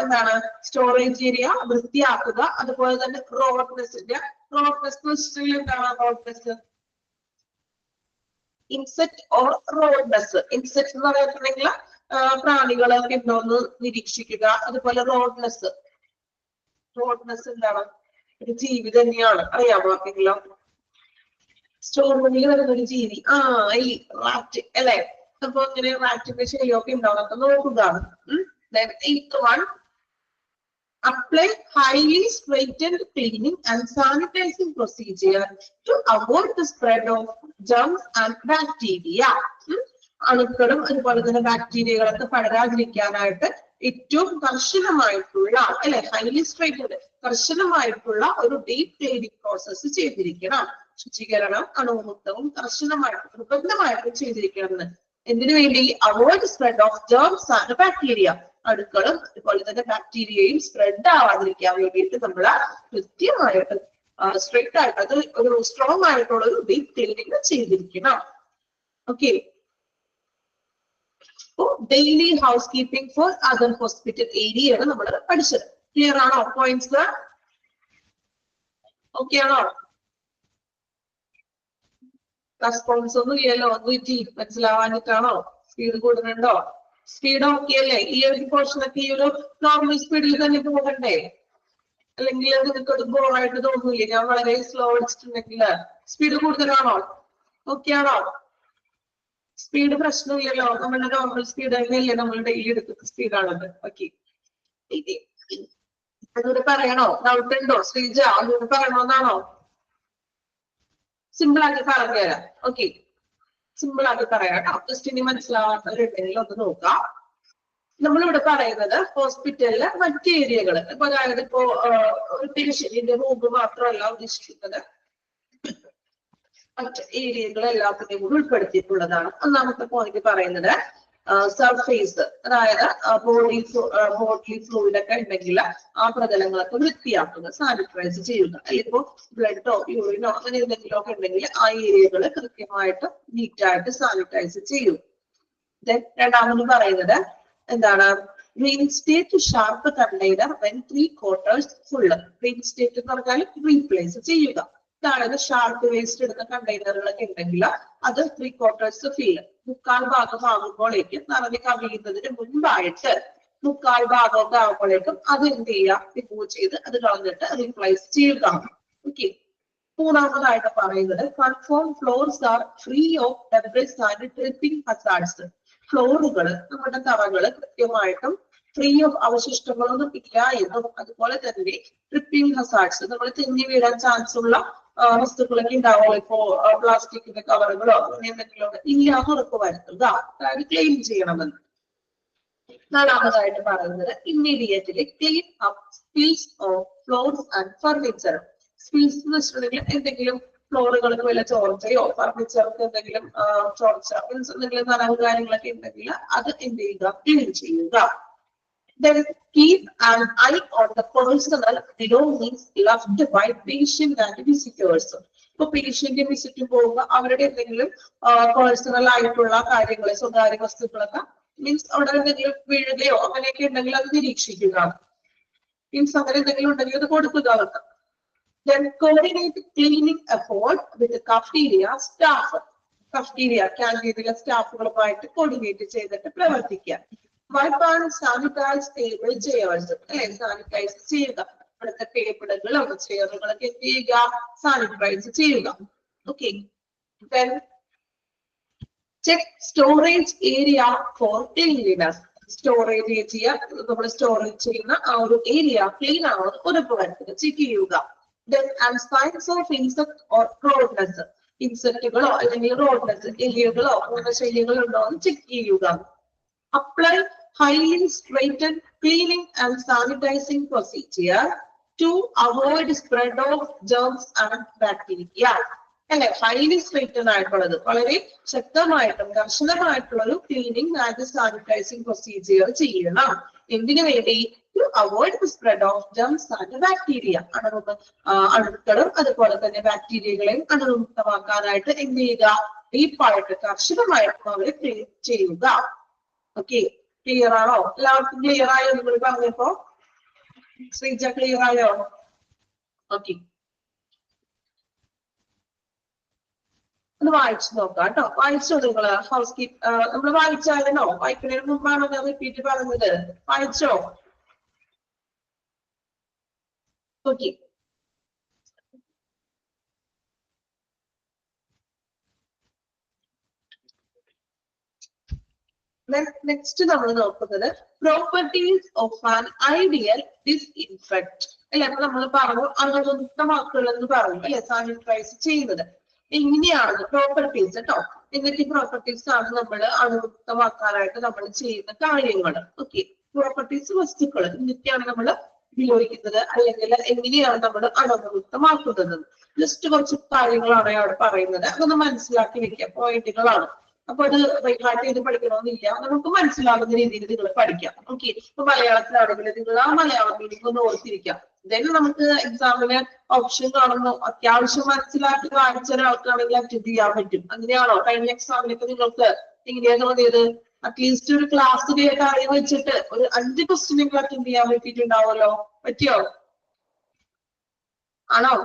എന്താണ് സ്റ്റോറേജ് ഏരിയ വൃത്തിയാക്കുക. അതുപോലെ തന്നെ റോഡ്നെസ് എന്താണ്, റോഡ്നെസ് ഇൻസെക്ട് ഓർ റോഡ്നെസ്. ഇൻസെക്ട് എന്ന് പറഞ്ഞിട്ടുണ്ടെങ്കിൽ പ്രാണികളൊക്കെ ഉണ്ടോന്ന് നിരീക്ഷിക്കുക. അതുപോലെ റോഡ്നെസ് എന്താണ്, ഒരു ജീവി തന്നെയാണ്, അറിയാമോ ആർക്കെങ്കിലും? സ്റ്റോർ റൂമിൽ വരുന്ന ഒരു ജീവി, റാറ്റ് അല്ലെ. അപ്പൊ ഇങ്ങനെ റാറ്റിന്റെ ശരിയൊക്കെ ഉണ്ടാവുന്നൊക്കെ നോക്കുകയാണ്. Eighth one, apply highly straightened cleaning and sanitizing procedure to avoid the spread of germs and bacteria. അണുക്കളും അതുപോലെ തന്നെ ബാക്ടീരിയകളൊക്കെ പടരാതിരിക്കാനായിട്ട് ഏറ്റവും കർശനമായിട്ടുള്ള, അല്ലെ, ഹൈലി സ്ട്രൈറ്റഡ് കർശനമായിട്ടുള്ള ഒരു ഡീപ് ക്ലീനിങ് പ്രോസസ് ചെയ്തിരിക്കണം. ശുചീകരണം അണുമുക്തവും കർശനമായിട്ട് നിർബന്ധമായിട്ടും ചെയ്തിരിക്കണം. എന്തിനു വേണ്ടി? Avoid spread of germs and bacteria. അണുക്കളും അതുപോലെ തന്നെ ബാക്ടീരിയയും സ്പ്രെഡ് ആവാതിരിക്കാൻ വേണ്ടിയിട്ട് നമ്മൾ കൃത്യമായിട്ട് സ്ട്രിക്റ്റ് ആയിട്ട് അത് ഒരു സ്ട്രോങ് ആയിട്ടുള്ള ഒരു ഡീപ് ക്ലീനിങ് ചെയ്തിരിക്കണം. Okay, daily house keeping for other hospital ഏരിയയാണ് നമ്മൾ പഠിച്ചത്. ക്ലിയർ ആണോ? പോയിന്റ്സ് ഓക്കെ ആണോ? റെസ്പോൺസ് ഒന്നും ഇല്ലല്ലോ, ഒന്നും മനസ്സിലാവാനിട്ടാണോ? സ്പീഡ് കൂടുന്നുണ്ടോ? സ്പീഡ് ഓക്കെ അല്ലേ? ഈ ഒരു പോർഷനൊക്കെ ഈ ഒരു നോർമൽ സ്പീഡിൽ തന്നെ പോകണ്ടേ? അല്ലെങ്കിൽ നിങ്ങൾക്ക് അത് ബോറായിട്ട് തോന്നൂല്ലേ ഞാൻ വളരെ സ്ലോ അടിച്ചിട്ടുണ്ടെങ്കിൽ? സ്പീഡ് കൂടുതലാണോ? ഓക്കെ ആണോ? സ്പീഡ് പ്രശ്നമില്ലല്ലോ, നമ്മളുടെ നോർമൽ സ്പീഡ് തന്നെയല്ലേ നമ്മൾ ഡെയിലി എടുക്കുന്ന സ്പീഡാണത്. ഓക്കെ, അതുകൂടെ പറയണോ? ഡൗട്ട് ഉണ്ടോ ശ്രീജ? അതുകൂടെ പറയണോന്നാണോ? സിമ്പിൾ ആക്കി പറഞ്ഞുതരാം. ഓക്കെ, സിമ്പിൾ ആക്കി പറയാം. ജസ്റ്റ് ഇനി മനസ്സിലാവാത്തവരുണ്ടെങ്കിൽ ഒന്ന് നോക്കാം. നമ്മളിവിടെ പറയുന്നത് ഹോസ്പിറ്റലിലെ മറ്റ് ഏരിയകള്, ഇപ്പൊ അതായത് ഇപ്പോ ഒരു പേഷ്യന്റിന്റെ റൂം മാത്രമല്ല ഉദ്ദേശിക്കുന്നത്, മറ്റ് ഏരിയകൾ എല്ലാത്തിനെയും കൂടി ഉൾപ്പെടുത്തിയിട്ടുള്ളതാണ്. ഒന്നാമത്തെ പോയിന്റ് പറയുന്നത് സർഫേസ്, അതായത് ബോഡി ഫ്ലൂയിഡ് ഒക്കെ ഉണ്ടെങ്കിൽ ആ പ്രതലങ്ങളൊക്കെ വൃത്തിയാക്കുക, സാനിറ്റൈസ് ചെയ്യുക. അല്ലെങ്കിൽ ബ്ലഡോ യൂറിനോ അങ്ങനെ എന്തെങ്കിലും ഒക്കെ ഉണ്ടെങ്കിൽ ആ ഏരിയകൾ കൃത്യമായിട്ട് നീറ്റായിട്ട് സാനിറ്റൈസ് ചെയ്യും. രണ്ടാമത് പറയുന്നത് എന്താണ്? Reinstate sharp container when 3/4 full. Reinstate എന്ന് പറഞ്ഞാൽ റീപ്ലേസ് ചെയ്യുക. ഇതാണ് ഷാർപ്പ് വേസ്റ്റ് എടുത്ത കണ്ടെയ്നറുകളൊക്കെ ഉണ്ടെങ്കിൽ അത് 3/4 ഫില്ല്, 3/4 ഭാഗം ആകുമ്പോഴേക്കും നിറഞ്ഞ് കവിയുന്നതിന് മുൻപായിട്ട് 3/4 ഭാഗമൊക്കെ ആകുമ്പോഴേക്കും അത് എന്ത് ചെയ്യുക, റിമൂവ് ചെയ്ത് അത് കളഞ്ഞിട്ട് റീപ്ലേസ് ചെയ്യുക. ഓക്കെ. മൂന്നാമതായിട്ട് പറയുന്നത് confirm floors are free of debris and tripping hazards. ഫ്ലോറുകൾ, നമ്മുടെ തറകള് കൃത്യമായിട്ടും ഫ്രീ ഓഫ് അവശിഷ്ടങ്ങളൊന്നും ഇല്ല എന്നും അതുപോലെ തന്നെ ട്രിപ്പിംഗ് ഹസാർഡ്സ്, നമ്മൾ തെന്നി വീഴാൻ ചാൻസ് ഉള്ള വസ്തുക്കളൊക്കെ ഉണ്ടാവുമല്ലോ, ഇപ്പോ പ്ലാസ്റ്റിക്കിന്റെ കവറുകളോ അങ്ങനെ എന്തെങ്കിലും ഇല്ലാന്ന് ഉറപ്പ് വരുത്തുക, അതായത് ക്ലീൻ ചെയ്യണമെന്ന്. നാലാമതായിട്ട് പറയുന്നത് immediately clean up spills of floors and furniture. Spills എന്ന് വെച്ചിട്ടുണ്ടെങ്കിൽ എന്തെങ്കിലും ഫ്ലോറുകൾക്ക് വല്ല ചോർച്ചയോ ഫർണിച്ചർക്ക് എന്തെങ്കിലും ചോർച്ച മീൻസ് എന്തെങ്കിലും നനവ് കാര്യങ്ങളൊക്കെ ഉണ്ടെങ്കിൽ അത് എന്ത് ചെയ്യുക, ക്ലീൻ ചെയ്യുക. Then keep an eye on the personal belongings left by patient and visitors. ഇപ്പൊ പേഷ്യന്റ് വിസിറ്റ് പോകുമ്പോൾ അവരുടെ എന്തെങ്കിലും പേഴ്സണൽ ആയിട്ടുള്ള കാര്യങ്ങൾ, സ്വകാര്യ വസ്തുക്കളൊക്കെ മീൻസ് അവിടെ എന്തെങ്കിലും വീഴുകയോ അങ്ങനെയൊക്കെ ഉണ്ടെങ്കിൽ അത് നിരീക്ഷിക്കുക. മീൻസ് അങ്ങനെ എന്തെങ്കിലും ഉണ്ടെങ്കിൽ അത് കൊടുക്കുക അവർക്ക്. Then coordinate cleaning effort with the cafeteria staff. Cafeteria ക്യാൻറ്റീനിലെ സ്റ്റാഫുകളുമായിട്ട് കോർഡിനേറ്റ് ചെയ്തിട്ട് പ്രവർത്തിക്കുക. Wipe and sanitize table chairs. അല്ലെ, സാനിറ്റൈസ് ചെയ്യുക. അവിടുത്തെ ടേബിളുകളും ചെയറുകളൊക്കെ എന്ത് ചെയ്യുക, സാനിറ്റൈസ് ചെയ്യുക. Okay. Then check storage area for cleanliness. Storage area, നമ്മൾ സ്റ്റോറേജ് ചെയ്യുന്ന ആ ഒരു ഏരിയ ക്ലീൻ ആണോ ഉറപ്പുവരുത്തുക, ചെക്ക് ചെയ്യുക. Then and signs of insect or rodents. ഇൻസെക്റ്റുകളോ അല്ലെങ്കിൽ റോഡ്നസ്, എലികളോ അങ്ങനെ ശല്യങ്ങളോ ഉണ്ടോ എന്ന് ചെക്ക് ചെയ്യുക. Apply highly straightened cleaning and sanitizing procedure to avoid spread of germs and bacteria. അല്ലെ, ഹൈലി സ്ട്രെയിറ്റൻ ആയിട്ടുള്ളത്, വളരെ ശക്തമായിട്ടും കർശനമായിട്ടുള്ള ഒരു ക്ലീനിങ് ആൻഡ് സാനിറ്റൈസിങ് പ്രൊസീജിയർ ചെയ്യണം. എന്തിനു വേണ്ടി? To avoid the spread of germs and bacteria. അണുക്കളും അതുപോലെ തന്നെ ബാക്ടീരിയകളെയും അണുമുക്തമാക്കാനായിട്ട് എന്ത് ചെയ്യുക, ഡീപ്പായിട്ട് കർശനമായിട്ടും അവരെ ക്ലീൻ ചെയ്യുക. ഓക്കെ, ക്ലിയർ ആണോ? എല്ലാവർക്കും ക്ലിയർ ആയോ? നിങ്ങൾ പറഞ്ഞപ്പോ ശ്രീജ ക്ലിയർ ആയോ? ഓക്കെ, ഒന്ന് വായിച്ചു നോക്കാം കേട്ടോ. വായിച്ചോ നിങ്ങള്? ഹൗസ് കീപ്പ് നമ്മൾ വായിച്ചായിരുന്നോ? വായിക്കുന്നതിന് മുമ്പാണോ ഞാൻ റിപ്പീറ്റ് പറഞ്ഞത്? വായിച്ചോ? ഓക്കെ. നെക്സ്റ്റ് നമ്മൾ നോക്കുന്നത് പ്രോപ്പർട്ടീസ് ഓഫ് ആൻ ഐഡിയൽ ഡിസ്ഇൻഫെക്റ്റ്. അല്ലെ, അപ്പൊ നമ്മൾ പറഞ്ഞു അണുമുക്തമാക്കുള്ളതെന്ന് പറഞ്ഞു അല്ലെ, സാനിറ്റൈസ് ചെയ്യുന്നത് എങ്ങനെയാണ് പ്രോപ്പർട്ടീസ് കേട്ടോ. എന്തൊക്കെ പ്രോപ്പർട്ടീസ് ആണ് നമ്മൾ അണുമുക്തമാക്കാനായിട്ട് നമ്മൾ ചെയ്യുന്ന കാര്യങ്ങൾ. ഓക്കെ, പ്രോപ്പർട്ടീസ് വസ്തുക്കൾ എന്തൊക്കെയാണ് നമ്മൾ ഉപയോഗിക്കുന്നത് അല്ലെങ്കിൽ എങ്ങനെയാണ് നമ്മൾ അണുമുക്തമാക്കുന്നത്. ജസ്റ്റ് കുറച്ച് കാര്യങ്ങളാണ് അവിടെ പറയുന്നത്, അതൊന്ന് മനസ്സിലാക്കി വെക്കുക. പോയിന്റുകളാണ്, അപ്പൊ അത് റീഹാർട്ട് ചെയ്ത് പഠിക്കണമെന്നില്ല, നമുക്ക് മനസ്സിലാകുന്ന രീതിയിൽ നിങ്ങൾ പഠിക്കാം. ഓക്കെ, ഇപ്പൊ മലയാളത്തിലാണെങ്കിൽ നിങ്ങൾ ആ മലയാളം മീനിങ് ഒന്ന് ഓർത്തിരിക്കാം. ദെൻ നമുക്ക് എക്സാമിന് ഓപ്ഷൻ കാണുന്നു, അത്യാവശ്യം മനസ്സിലാക്കി വായിച്ച ഒരാൾക്കാണെങ്കിൽ അറ്റൻഡ് ചെയ്യാൻ പറ്റും. അങ്ങനെയാണോ? കഴിഞ്ഞ എക്സാമിനൊക്കെ നിങ്ങൾക്ക് എങ്ങനെയാ തോന്നിയത്? അറ്റ്ലീസ്റ്റ് ഒരു ക്ലാസ്സിലെ കാര്യം വെച്ചിട്ട് ഒരു 5 ക്വസ്റ്റ്യൻ നിങ്ങൾ അറ്റൻഡ് ചെയ്യാൻ പറ്റിയിട്ടുണ്ടാവുമല്ലോ. പറ്റിയോ? ആണോ?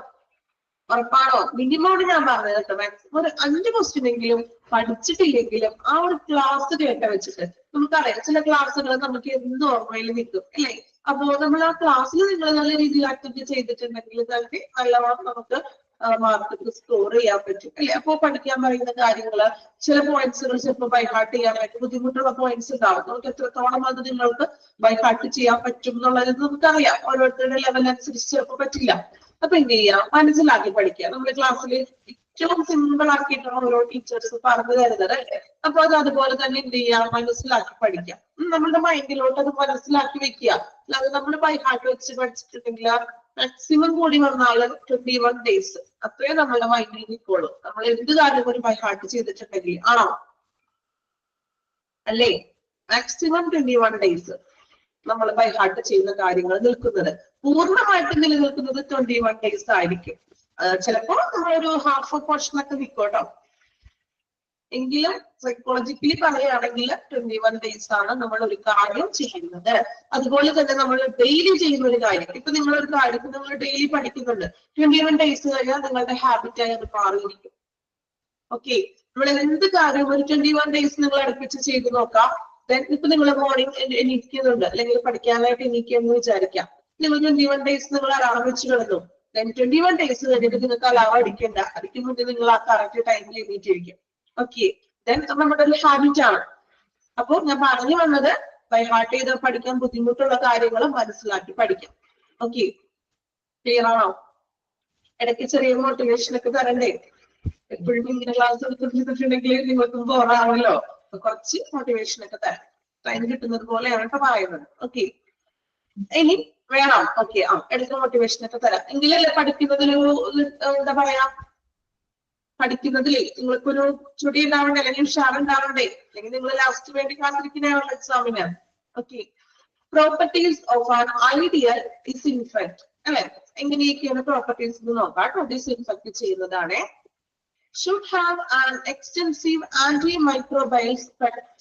ഉറപ്പാണോ? മിനിമം ഞാൻ പറഞ്ഞത് കേട്ടോ. മാക്സിമം ഒരു 5 ക്വസ്റ്റ്യൻ എങ്കിലും പഠിച്ചിട്ടില്ലെങ്കിലും ആ ഒരു ക്ലാസ് കേട്ട വെച്ചിട്ട്, നമുക്കറിയാം ചില ക്ലാസ്സുകൾ നമുക്ക് എന്ത് ഓർമ്മയിൽ നിൽക്കും അല്ലേ. അപ്പോ നമ്മൾ ആ ക്ലാസ്സിൽ നിങ്ങൾ നല്ല രീതിയിൽ അറ്റൻഡ് ചെയ്തിട്ടുണ്ടെങ്കിൽ തന്നെ നല്ലവണ്ണം നമുക്ക് മാർക്ക് സ്കോർ ചെയ്യാൻ പറ്റും അല്ലെ. അപ്പോ പഠിക്കാൻ പറയുന്ന കാര്യങ്ങള് ചില പോയിന്റ്സുകൾ ചിലപ്പോൾ ബൈഹാർട്ട് ചെയ്യാനായിട്ട് ബുദ്ധിമുട്ടുള്ള പോയിന്റ്സ് ഉണ്ടാവും. നമുക്ക് എത്രത്തോളം അത് നിങ്ങൾക്ക് ബൈഹാർട്ട് ചെയ്യാൻ പറ്റും എന്നുള്ളത് നമുക്കറിയാം. ഓരോരുത്തരുടെ ലെവൽ അനുസരിച്ച് ചിലപ്പോൾ പറ്റില്ല. അപ്പൊ എന്ത് ചെയ്യാം, മനസ്സിലാക്കി പഠിക്കുക. നമ്മുടെ ക്ലാസ്സിൽ ഏറ്റവും സിമ്പിൾ ആക്കിയിട്ടാണ് ഓരോ ടീച്ചേഴ്സ് പറഞ്ഞു തരുന്നത് അല്ലേ. അപ്പൊ അത് അതുപോലെ തന്നെ എന്ത് ചെയ്യാം, മനസ്സിലാക്കി പഠിക്കാം. നമ്മുടെ മൈൻഡിലോട്ട് അത് മനസ്സിലാക്കി വെക്കുക. അല്ലാതെ നമ്മൾ ബൈഹാർട്ട് വെച്ച് പഠിച്ചിട്ടുണ്ടെങ്കിൽ മാക്സിമം കൂടി വന്നാല് 21 days അത്രയും നമ്മളുടെ മൈൻഡിൽ നിൽക്കുള്ളൂ. നമ്മൾ എന്ത് കാര്യം ഒരു ബൈഹാർട്ട് ചെയ്തിട്ടുണ്ടെങ്കിൽ. ആണോ? അല്ലേ? മാക്സിമം 21 days നമ്മൾ ബൈഹാർട്ട് ചെയ്യുന്ന കാര്യങ്ങൾ നിൽക്കുന്നത്. പൂർണ്ണമായിട്ട് നിലനിൽക്കുന്നത് 21 days ആയിരിക്കും. ചിലപ്പോ നമ്മളൊരു ഹാഫ് പോർഷൻ ഒക്കെ നിൽക്കും കേട്ടോ. എങ്കിലും സൈക്കോളജിക്കലി പറയുകയാണെങ്കിൽ 21 days ആണ് നമ്മൾ ഒരു കാര്യം ചെയ്യുന്നത്. അതുപോലെ തന്നെ നമ്മൾ ഡെയിലി ചെയ്യുന്ന ഒരു കാര്യം, ഇപ്പൊ നിങ്ങൾ ഒരു കാര്യം നിങ്ങൾ ഡെയിലി പഠിക്കുന്നുണ്ട്, 21 days കഴിഞ്ഞാൽ നിങ്ങളുടെ ഹാബിറ്റായി അത് മാറിയിരിക്കും. ഓക്കെ, നമ്മൾ എന്ത് കാര്യം ഒരു 21 days നിങ്ങൾ അടുപ്പിച്ച് ചെയ്ത് നോക്കാം. ദെൻ ഇപ്പൊ നിങ്ങൾ മോർണിംഗ് എണീക്കുന്നുണ്ട്, അല്ലെങ്കിൽ പഠിക്കാനായിട്ട് എണീക്കുമെന്ന് വിചാരിക്കാം. നിങ്ങൾ 21 days നിങ്ങൾ അലാറം വെച്ച് കിടന്നു. ദെൻ 21 days കഴിഞ്ഞിട്ട് നിങ്ങൾക്ക് അലാറം അടിക്കണ്ട, അടിക്കുമ്പോൾ നിങ്ങൾ ആ കറക്റ്റ് ടൈമിൽ എണീറ്റിരിക്കും. ഓക്കെ, ദെൻ നമ്മുടെ ഒരു ഹാബിറ്റ് ആണ്. അപ്പൊ ഞാൻ പറഞ്ഞു വന്നത് ബൈ ഹാർട്ട് ചെയ്ത് പഠിക്കാൻ ബുദ്ധിമുട്ടുള്ള കാര്യങ്ങൾ മനസ്സിലാക്കി പഠിക്കാം. ഓക്കെ, ക്ലിയർ ആണോ? ഇടയ്ക്ക് ചെറിയ മോട്ടിവേഷൻ ഒക്കെ തരണ്ടേ? എപ്പോഴും ഇങ്ങനെ ക്ലാസ് എടുത്തിട്ടുണ്ടെങ്കിൽ നിങ്ങൾക്ക് ബോറാണല്ലോ. കുറച്ച് മോട്ടിവേഷൻ ഒക്കെ തരാം, ടൈം കിട്ടുന്നത് പോലെയാണ് ഇപ്പൊ പറയുന്നത്. ഓക്കെ, ഇനി വേണം. ഓക്കെ, ഇടയ്ക്ക് മോട്ടിവേഷൻ ഒക്കെ തരാം. എങ്കിലല്ലേ പഠിക്കുന്നതിൽ എന്താ പറയാ, പഠിക്കുന്നതിൽ നിങ്ങൾക്കൊരു ചുടി ഉണ്ടാവണ്ടേ, അല്ലെങ്കിൽ ഉഷാർ ഉണ്ടാവണ്ടേ, അല്ലെങ്കിൽ നിങ്ങൾ ലാസ്റ്റ് വേണ്ടി കാത്തിരിക്കുന്നതാണല്ലോ എക്സാമിന്. Okay, properties of an ideal disinfect അല്ലെ? എങ്ങനെയൊക്കെയാണ് പ്രോപ്പർട്ടീസ് എന്ന് നോക്കാം. ഡിസിൻഫെക്ട് ചെയ്യുന്നതാണ്. Should have an extensive antimicrobial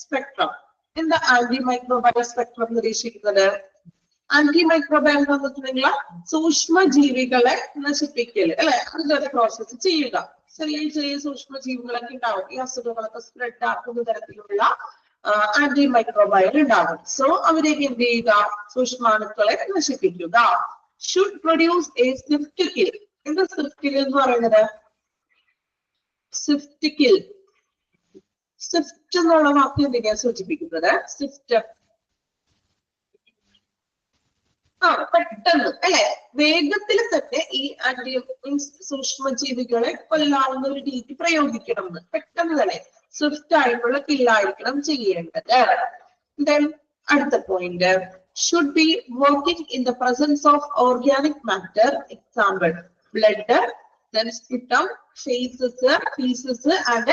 spectrum. എന്താ antimicrobial spectrum നിരീക്ഷിക്കുന്നത്? ആന്റിമൈക്രോബയൽ എന്ന് പറഞ്ഞിട്ടുണ്ടെങ്കിൽ സൂക്ഷ്മജീവികളെ നശിപ്പിക്കല് അല്ലെ, അതിന്റെ ഒരു പ്രോസസ് ചെയ്യുക. ചെറിയ ചെറിയ സൂക്ഷ്മജീവികളൊക്കെ ഉണ്ടാവും, ഈ അസുഖങ്ങളൊക്കെ സ്പ്രെഡ് ആക്കുന്ന തരത്തിലുള്ള ആന്റിമൈക്രോബയൽ ഉണ്ടാവും. സോ അവരേക്ക് എന്ത് ചെയ്യുക? സൂക്ഷ്മാണുക്കളെ നശിപ്പിക്കുക. Should produce a swift kill. എന്താ swift kill എന്ന് പറയുന്നത്? സ്വിഫ്റ്റ് കിൽ, സ്വിഫ്റ്റ് എന്നുള്ള വാക്ക് എന്തിനാ സൂചിപ്പിക്കുന്നത്? സ്വിഫ്റ്റ് പെട്ടെന്ന് അല്ലെ, വേഗത്തിൽ തന്നെ ഈ ആന്റി സൂക്ഷ്മജീവികളെ കൊല്ലാവുന്ന ഒരു രീതി പ്രയോഗിക്കണം എന്ന്. പെട്ടെന്ന് തന്നെ സ്വിഫ്റ്റ് ആയിട്ടുള്ള കില്ലായിരിക്കണം ചെയ്യേണ്ടത്. ദെൻ അടുത്ത point, should be working in the presence of organic matter. Example blood, then sputum, feces and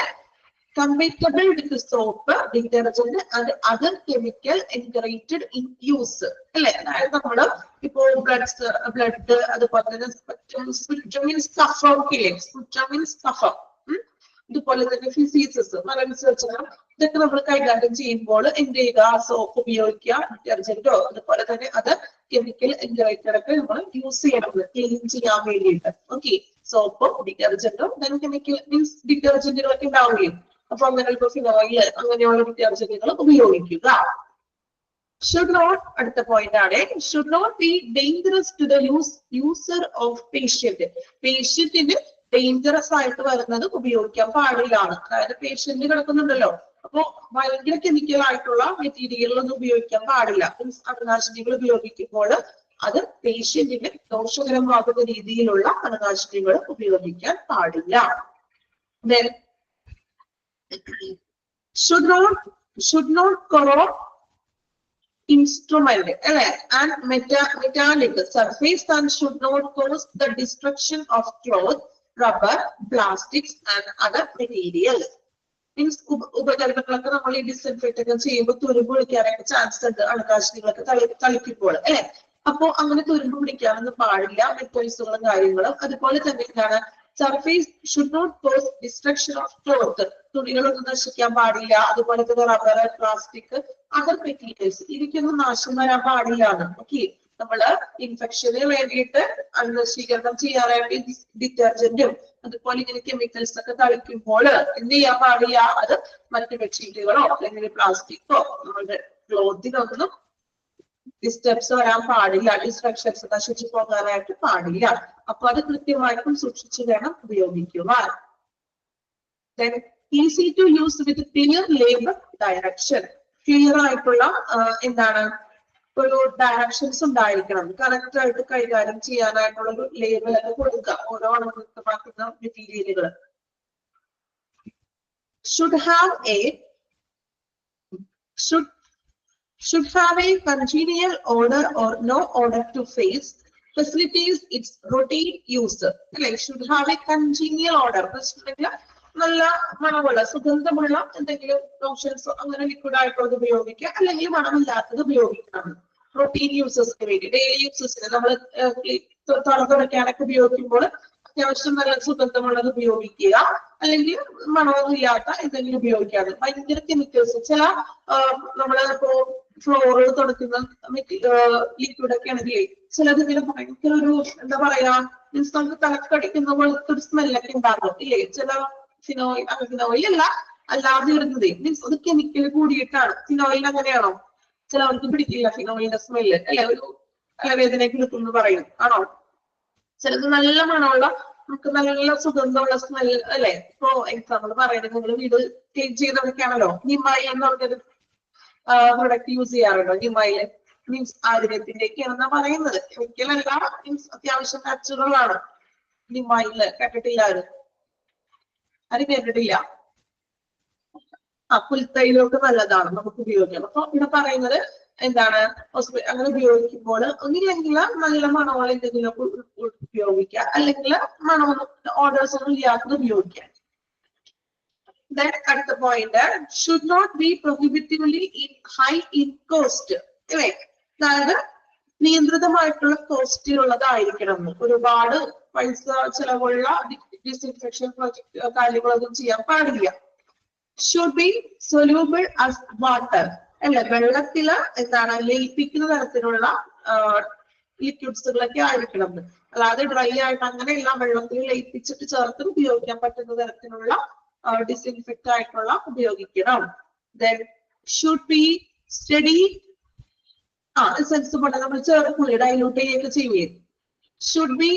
compatible with soap, detergent and other chemical integrated in use. അല്ലെ, അതായത് നമ്മള് ഇപ്പോ ബ്ലഡ് അതുപോലെ തന്നെ സ്പുറ്റം മീൻസ് കഫം, സ്പുറ്റം മീൻസ് കഫം, ഇതുപോലെ തന്നെ ഫിസീസസ് മലവിസർജനം, ഇതൊക്കെ നമ്മൾ കൈകാര്യം ചെയ്യുമ്പോൾ എന്ത് ചെയ്യുക? സോപ്പ് ഉപയോഗിക്കുക, ഡിറ്റർജന്റോ അതുപോലെ തന്നെ അത് കെമിക്കൽ ഇന്റഗ്രേറ്റഡ് ഒക്കെ നമ്മൾ യൂസ് ചെയ്യണം ക്ലീൻ ചെയ്യാൻ വേണ്ടിയിട്ട്. ഓക്കെ, സോപ്പും ഡിറ്റർജന്റും ദെൻ കെമിക്കൽ മീൻസ് ഡിറ്റർജന്റുകളൊക്കെ ഉണ്ടാവുകയും, അപ്പൊ അങ്ങനെ ഇപ്പൊ ഫിനോയിൽ അങ്ങനെയുള്ള ഡിറ്റർജന്റുകൾ ഉപയോഗിക്കുക. ഷുഡ് നോട്ട്, അടുത്ത പോയിന്റ് ആണ്, should not be dangerous to the user of patient. പേഷ്യന്റിന് ഡേഞ്ചറസ് ആയിട്ട് വരുന്നത് ഉപയോഗിക്കാൻ പാടില്ലാണ്. അതായത് പേഷ്യന്റ് കിടക്കുന്നുണ്ടല്ലോ, അപ്പൊ ഭയങ്കര കെമിക്കൽ ആയിട്ടുള്ള മെറ്റീരിയലുകളൊന്നും ഉപയോഗിക്കാൻ പാടില്ല. മീൻസ് അണുനാശിനികൾ ഉപയോഗിക്കുമ്പോൾ അത് പേഷ്യന്റിന് ദോഷകരമാകുന്ന രീതിയിലുള്ള അണുനാശിനികൾ ഉപയോഗിക്കാൻ പാടില്ല. Then should not corrode instrument അല്ലെ, and metallic surface and should not cause the destruction of cloth, rubber, plastics and other materials. Means ഉപകരണങ്ങളൊക്കെ നമ്മൾ ഈ ഡിസ്ഇൻഫെക്ട് ഒക്കെ ചെയ്യുമ്പോൾ തുരുമ്പ് പിടിക്കാനായിട്ട് ചാൻസ് ഉണ്ട്, അണുനാശിനികളൊക്കെ തളിക്കുമ്പോൾ അല്ലെ. അപ്പോ അങ്ങനെ തുരുമ്പ് പിടിക്കാനൊന്നും പാടില്ല, മെറ്റൽസുകളും കാര്യങ്ങളും. അതുപോലെ തന്നെ എന്താണ്, surface should not cause destruction of cloth, തുണികളൊന്നും നശിക്കാൻ പാടില്ല. അതുപോലെ തന്നെ റബ്ബർ, പ്ലാസ്റ്റിക്, അതർ മെറ്റീരിയൽസ്, ഇവയ്ക്കൊന്നും നാശം വരാൻ പാടില്ലാണ്. ഓക്കെ, നമ്മള് ഇൻഫെക്ഷന് വേണ്ടിയിട്ട് അണുനശീകരണം ചെയ്യാനായിട്ട് ഡിറ്റർജന്റും അതുപോലെ ഇങ്ങനെ കെമിക്കൽസ് ഒക്കെ തളിക്കുമ്പോൾ എന്ത് ചെയ്യാൻ പാടില്ല? അത് മറ്റു മെറ്റീരിയലുകളോ അല്ലെങ്കിൽ പ്ലാസ്റ്റിക്കോ നമ്മുടെ ക്ലോത്തിനൊന്നും ഡിസ്റ്റർബ്സ് വരാൻ പാടില്ല, ഡിസ്ട്രക്ഷൻസ് നശിച്ചു പോകാനായിട്ട് പാടില്ല. അപ്പൊ അത് കൃത്യമായിട്ടും സൂക്ഷിച്ചു വേണം ഉപയോഗിക്കുവാൻ. Then easy to use with clear label direction. Clear ആയിട്ടുള്ള എന്താണ് ഒരു ഡയറക്ഷൻസ് ഉണ്ടായിരിക്കണം, കറക്റ്റ് ആയിട്ട് കൈകാര്യം ചെയ്യാനായിട്ടുള്ള ഒരു ലേബൽ ഒക്കെ കൊടുക്കുക ഓരോ അണുവിമുക്തമാക്കുന്ന മെറ്റീരിയലുകൾ. should have a congenial odor or no odor to face, facilities its routine use. അല്ലെ, should have a congenial odor, നല്ല മണമുള്ള സുഗന്ധമുള്ള എന്തെങ്കിലും ലോഷൻസോ അങ്ങനെ ലിക്വിഡ് ആയിട്ടുള്ളത് ഉപയോഗിക്കുക, അല്ലെങ്കിൽ മണമില്ലാത്തത് ഉപയോഗിക്കണം. റൊട്ടീൻ യൂസേഴ്സിന് വേണ്ടി, ഡെയിലി യൂസേഴ്സിന് നമ്മൾ തുടക്കാനൊക്കെ ഉപയോഗിക്കുമ്പോൾ അത്യാവശ്യം നല്ല സുഗന്ധമുള്ളത് ഉപയോഗിക്കുക, അല്ലെങ്കിൽ മണമൊന്നുമില്ലാത്ത എന്തെങ്കിലും ഉപയോഗിക്കാതെ. ഭയങ്കര കെമിക്കൽസ് ചില നമ്മള് ഇപ്പോ ഫ്ലോറ് തുടക്കുന്ന ലിക്വിഡ് ഒക്കെ ആണെങ്കിലേ ചിലത് ഇങ്ങനെ ഭയങ്കര ഒരു എന്താ പറയാ, മീൻസ് നമുക്ക് തലക്കടിക്കുന്ന പോലത്തെ ഒരു സ്മെല്ലൊക്കെ ഉണ്ടാകും ഇല്ലേ? ചില ഫിനോയിൽ അല്ല, അല്ലാതെ വരുന്നത് മീൻസ് അത് കെമിക്കൽ കൂടിയിട്ടാണ്. ഫിനോയിൽ അങ്ങനെയാണോ? ചിലവർക്ക് പിടിക്കില്ല ഫിനോയിലിന്റെ സ്മെല്ല് അല്ലെ, ഒരു തലവേദനയൊക്കെ എടുക്കുമെന്ന് പറയും, ആണോ? ചിലത് നല്ല മണമുള്ള, നമുക്ക് നല്ല സുഗന്ധമുള്ള സ്മെൽ അല്ലെ. ഇപ്പോ എക്സാമ്പിൾ പറയുന്നത്, നിങ്ങൾ വീട് ക്ലീൻ ചെയ്തൊക്കെയാണല്ലോ നിമായി എന്ന് പറഞ്ഞൊരു പ്രൊഡക്റ്റ് യൂസ് ചെയ്യാറുണ്ടോ? നിമായി മീൻസ് ആയുർവേദത്തിന്റെയൊക്കെയാണെന്നാ പറയുന്നത്, കെമിക്കലല്ല, മീൻസ് അത്യാവശ്യം നാച്ചുറൽ ആണ്. നിമായില് കേട്ടിട്ടില്ല? ആരും കേട്ടിട്ടില്ല? പുൽത്തൈലമൊക്കെ നല്ലതാണ്, നമുക്ക് ഉപയോഗിക്കാം. അപ്പൊ ഇവിടെ പറയുന്നത് എന്താണ്, അങ്ങനെ ഉപയോഗിക്കുമ്പോൾ ഒന്നില്ലെങ്കിൽ നല്ല മണമുള്ള എന്തെങ്കിലുമൊക്കെ ഉപയോഗിക്കുക, അല്ലെങ്കിൽ മണമൊന്നും ഓർഡേഴ്സ് ഒന്നും ഇല്ലാത്തത് ഉപയോഗിക്കാം. Then അടുത്ത point, should not be prohibitively high in cost. അല്ലേ? അതായത് നിയന്ത്രിതമായിട്ടുള്ള കോസ്റ്റിലുള്ളതായിരിക്കണം. ഒരുപാട് പൈസ ചെലവുള്ള ഡിസ്ഇൻഫെക്ഷൻ പ്രോജക്ട് കാര്യങ്ങളൊന്നും ചെയ്യാൻ പാടില്ല. should be soluble as water. അല്ലെ, വെള്ളത്തില് എന്താണ് ലയിപ്പിക്കുന്ന തരത്തിലുള്ള ലിക്വിഡ്സുകളൊക്കെ ആയിരിക്കണം. അല്ലാതെ ഡ്രൈ ആയിട്ട് അങ്ങനെയുള്ള വെള്ളത്തിൽ ലയിപ്പിച്ചിട്ട് ചേർത്ത് ഉപയോഗിക്കാൻ പറ്റുന്ന തരത്തിലുള്ള ഡിസ്ഇൻഫെക്റ്റ് ആയിട്ടുള്ള ഉപയോഗിക്കണം. Then should be steady. Sense പോലെ നമ്മൾ ചേർക്കൂലേ, ഡൈലൂട്ട് ചെയ്യുകയൊക്കെ ചെയ്യേ. should be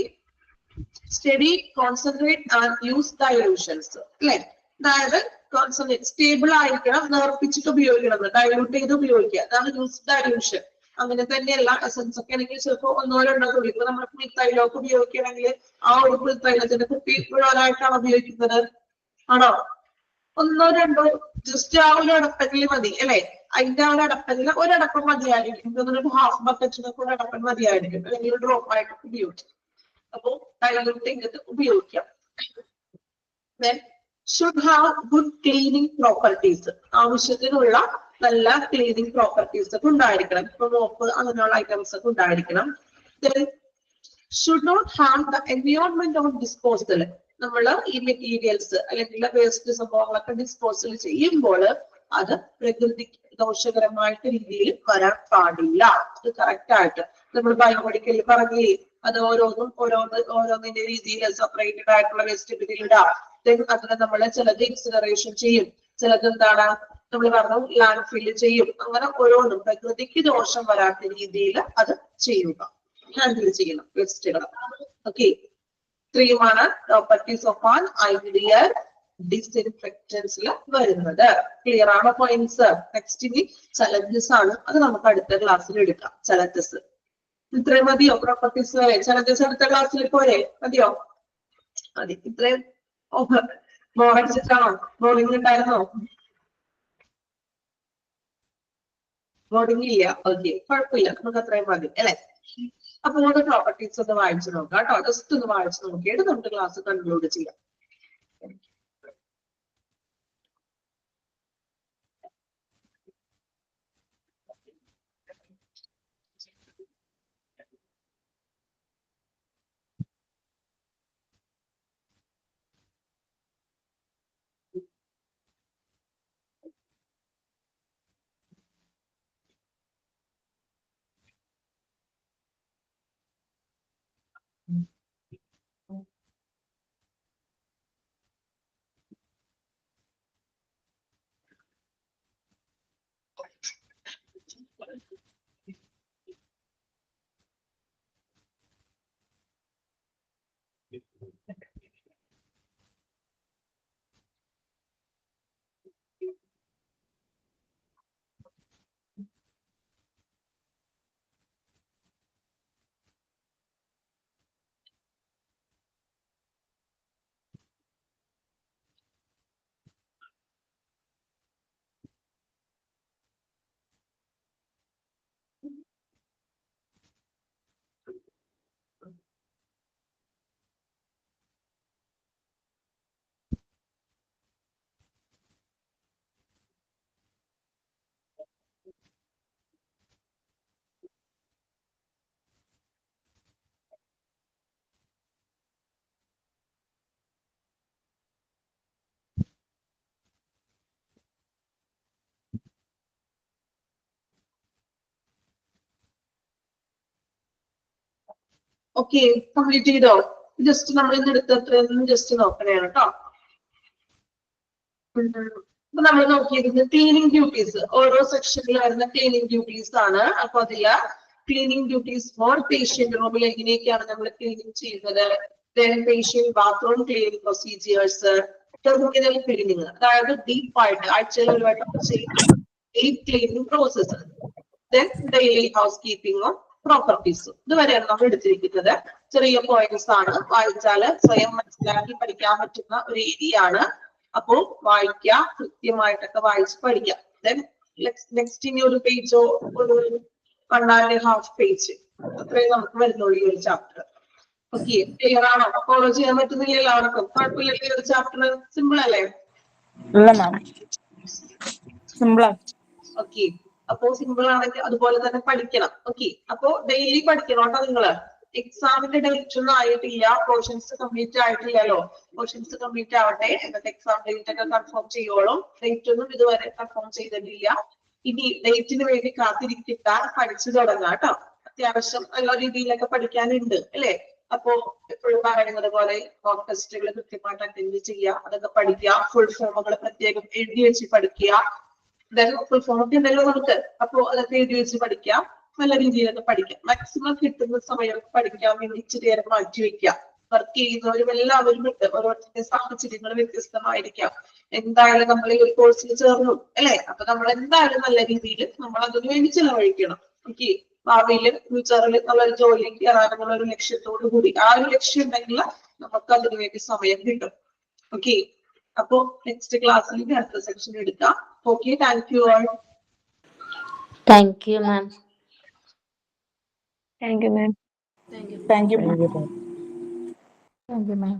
steady, concentrate and use dilutions. അല്ലെ, അതായത് കോൺസെൻട്രേറ്റ് സ്റ്റേബിൾ ആയിരിക്കണം, നേർപ്പിച്ചിട്ട് ഉപയോഗിക്കണം, ഡൈലൂട്ട് ചെയ്ത് ഉപയോഗിക്കുക, അതാണ് യൂസ് ഡൈലൂഷൻ. അങ്ങനെ തന്നെയല്ല എസൻസ് ഒക്കെ ആണെങ്കിൽ ചിലപ്പോൾ ഒന്നോ രണ്ടോ തുള്ളി. ഇപ്പൊ നമ്മൾ പുൽത്തൈലമൊക്കെ ഉപയോഗിക്കുകയാണെങ്കിൽ ആ ഒരു പുൽത്തൈലത്തിന്റെ കുപ്പി മുഴുവനായിട്ടാണ് ഉപയോഗിക്കുന്നത്, ആണോ? ഒന്നോ രണ്ടോ ജസ്റ്റ് ആ ഒരു അടപ്പനിൽ മതി അല്ലെ. അതിന്റെ ആ ഒരു അടപ്പനിൽ ഒരടപ്പം മതിയായിരിക്കും, ഒരു ഹാഫ് ബക്കറ്റിനൊക്കെ ഒരു അടപ്പൻ മതിയായിരിക്കും, അല്ലെങ്കിൽ ഡ്രോപ്പ് ആയിട്ട് ഉപയോഗിക്കും. അപ്പൊ ഡൈലൂട്ട് ചെയ്തിട്ട് ഉപയോഗിക്കാം. Then should have good cleaning properties. ആവശ്യത്തിനുള്ള നല്ല ക്ലീനിങ് പ്രോപ്പർട്ടീസ് ഒക്കെ ഉണ്ടായിരിക്കണം. ഇപ്പൊ മോപ്പ് അങ്ങനെയുള്ള ഐറ്റംസ് ഒക്കെ ഉണ്ടായിരിക്കണം. Then should not harm the environment on disposal. നമ്മൾ ഈ മെറ്റീരിയൽസ് അല്ലെങ്കിൽ വേസ്റ്റ് സംഭവങ്ങളൊക്കെ ഡിസ്പോസൽ ചെയ്യുമ്പോൾ അത് പ്രകൃതിക്ക് ദോഷകരമായിട്ട് രീതിയിൽ വരാൻ പാടില്ല. അത് കറക്റ്റ് ആയിട്ട് നമ്മൾ ബയോമെഡിക്കലിൽ പറഞ്ഞില്ലേ, അത് ഓരോന്നിന്റെ രീതിയിൽ സെപ്പറേറ്റഡ് ആയിട്ടുള്ള വേസ്റ്റ് ബിന്നിൽ ഇടാം. അതിനെ നമ്മൾ ചിലത് ഇൻസിനറേഷൻ ചെയ്യും, ചിലത് എന്താണ് നമ്മൾ പറഞ്ഞു ലാൻഡ് ഫില്ല് ചെയ്യും. അങ്ങനെ ഓരോന്നും പ്രകൃതിക്ക് ദോഷം വരാത്ത രീതിയിൽ അത് ചെയ്യുക, ഹാൻഡിൽ ചെയ്യണം വേസ്റ്റുകൾ. ഓക്കെ, ഇത്രയുമാണ് പ്രോപ്പർട്ടീസ് ഓഫ് ആൻ ഐഡിയൽ ഡിസ്ഇൻഫെക്റ്റൻസിൽ വരുന്നത്. ക്ലിയർ ആണോ പോയിന്റ്സ്? നെക്സ്റ്റ് ഇനി ചലഞ്ചസ് ആണ്, അത് നമുക്ക് അടുത്ത ക്ലാസ്സിൽ എടുക്കാം. ചലഞ്ചസ് ഇത്രയും മതിയോ? പ്രോപ്പർട്ടീസ് വരെ ചലഞ്ചസ് അടുത്ത ക്ലാസ്സിൽ പോരെ? മതിയോ? മതി. ഇത്രയും ബോറടിച്ചിട്ടാണോ? ബോർഡിംഗ് ഉണ്ടായിരുന്നോ? ബോർഡിംഗ് ഇല്ല? ഓക്കെ, കുഴപ്പമില്ല, നമുക്ക് അത്രയും മതി അല്ലെ. അപ്പൊ നമുക്ക് പ്രോപ്പർട്ടീസ് ഒന്ന് വായിച്ചു നോക്കാം കേട്ടോ. ജസ്റ്റ് ഒന്ന് വായിച്ചു നോക്കിയിട്ട് നമുക്ക് ക്ലാസ് കൺക്ലൂഡ് ചെയ്യാം. ഓക്കെ, കംപ്ലീറ്റ് ചെയ്തോ? ജസ്റ്റ് നമ്മൾ ഇന്ന് എടുത്തത്രയൊന്നും ജസ്റ്റ് നോക്കണേണ് കേട്ടോ. അപ്പൊ നമ്മൾ നോക്കിയിരുന്നത് ക്ലീനിങ് ഡ്യൂട്ടീസ്, ഓരോ സെക്ഷനിൽ വരുന്ന ക്ലീനിങ് ഡ്യൂട്ടീസ് ആണ്. അപ്പൊ അതില് ക്ലീനിങ് ഡ്യൂട്ടീസ് ഫോർ പേഷ്യന്റ് റൂമിൽ എങ്ങനെയൊക്കെയാണ് നമ്മൾ ക്ലീനിങ് ചെയ്യുന്നത്, patient bathroom cleaning procedures, terminal cleaning, അതായത് ഡീപ്പായിട്ട് ആഴ്ചയിൽ ഒരു വട്ടം ചെയ്യുന്ന deep cleaning process, then daily house കീപ്പിങ്ങും പ്രോപ്പർട്ടീസും. ഇതുവരെയാണ് നമ്മൾ എടുത്തിരിക്കുന്നത്. ചെറിയ പോയിന്റ്സ് ആണ്, വായിച്ചാൽ സ്വയം മനസ്സിലാക്കി പഠിക്കാൻ പറ്റുന്ന ഒരു ഏരിയ ആണ്. അപ്പോ വായിക്കുക, കൃത്യമായിട്ടൊക്കെ വായിച്ച് പഠിക്കാം. ദെൻ നെക്സ്റ്റ് ഇനി ഒരു പേജോ ഒരു 1.5 പേജ് അത്രയും നമുക്ക് വരുന്നുള്ളൂ ഈ ഒരു ചാപ്റ്റർ. ഓക്കെ, ക്ലിയർ ആണോ? ഫോളോ ചെയ്യാൻ പറ്റുന്നില്ല എല്ലാവർക്കും? കുഴപ്പമില്ല, ഈ ഒരു ചാപ്റ്റർ സിമ്പിൾ അല്ലേ? ഓക്കെ, അപ്പോ സിമ്പിൾ ആണെങ്കിൽ അതുപോലെ തന്നെ പഠിക്കണം. ഓക്കെ, അപ്പോ ഡെയിലി പഠിക്കണം കേട്ടോ നിങ്ങള്. എക്സാമിന്റെ ഡേറ്റ് ഒന്നും ആയിട്ടില്ല, പോർഷൻസ് കംപ്ലീറ്റ് ആയിട്ടില്ലല്ലോ. പോർഷൻസ് കംപ്ലീറ്റ് ആവട്ടെ, എന്നിട്ട് എക്സാം ഡേറ്റ് ഒക്കെ കൺഫേം ചെയ്യോളും. ഡേറ്റ് ഒന്നും ഇതുവരെ കൺഫേം ചെയ്തിട്ടില്ല. ഇനി ഡേറ്റിന് വേണ്ടി കാത്തിരിക്കാൻ പഠിച്ചു തുടങ്ങാം കേട്ടോ. അത്യാവശ്യം നല്ല രീതിയിലൊക്കെ പഠിക്കാനുണ്ട് അല്ലേ? അപ്പോ എപ്പോഴും പറയുന്നത് പോലെ മോക്ക് ടെസ്റ്റുകൾ കൃത്യമായിട്ട് അറ്റൻഡ് ചെയ്യുക, അതൊക്കെ പഠിക്കുക, ഫുൾ ഫോമുകൾ പ്രത്യേകം എഴുതി വെച്ച് പഠിക്കുക. ഫുൾ ഫോം ഒക്കെ ഉണ്ടല്ലോ നമുക്ക്, അപ്പോ അതൊക്കെ എഴുതി വെച്ച് പഠിക്കാം, നല്ല രീതിയിലൊക്കെ പഠിക്കാം. മാക്സിമം കിട്ടുന്ന സമയം പഠിക്കാൻ വേണ്ടി ഇച്ചിരി നേരം മാറ്റി വെക്കുക. വർക്ക് ചെയ്യുന്നവരും എല്ലാവരും ഉണ്ട്, ഓരോരുത്തരുടെ സാഹചര്യങ്ങൾ വ്യത്യസ്തമായിരിക്കാം. എന്തായാലും നമ്മൾ ഈ ഒരു കോഴ്സിൽ ചേർന്നു അല്ലെ? അപ്പൊ നമ്മൾ എന്തായാലും നല്ല രീതിയിൽ നമ്മൾ അതിനു വേണ്ടി ചെലവഴിക്കണം. ഓക്കെ, ഭാവിയിൽ ഫ്യൂച്ചറിൽ നല്ലൊരു ജോലിയിൽ കയറാനുള്ള ഒരു ലക്ഷ്യത്തോടു കൂടി, ആ ഒരു ലക്ഷ്യം ഉണ്ടെങ്കിൽ നമുക്ക് അതിനു വേണ്ടി സമയം കിട്ടും. ഓക്കെ, അപ്പോ നെക്സ്റ്റ് ക്ലാസ്സിൽ അടുത്ത സെക്ഷൻ എടുക്കാം. Okay, thank you all. Thank you, ma'am. Thank you, ma'am. Thank you, ma'am. Thank you, ma'am.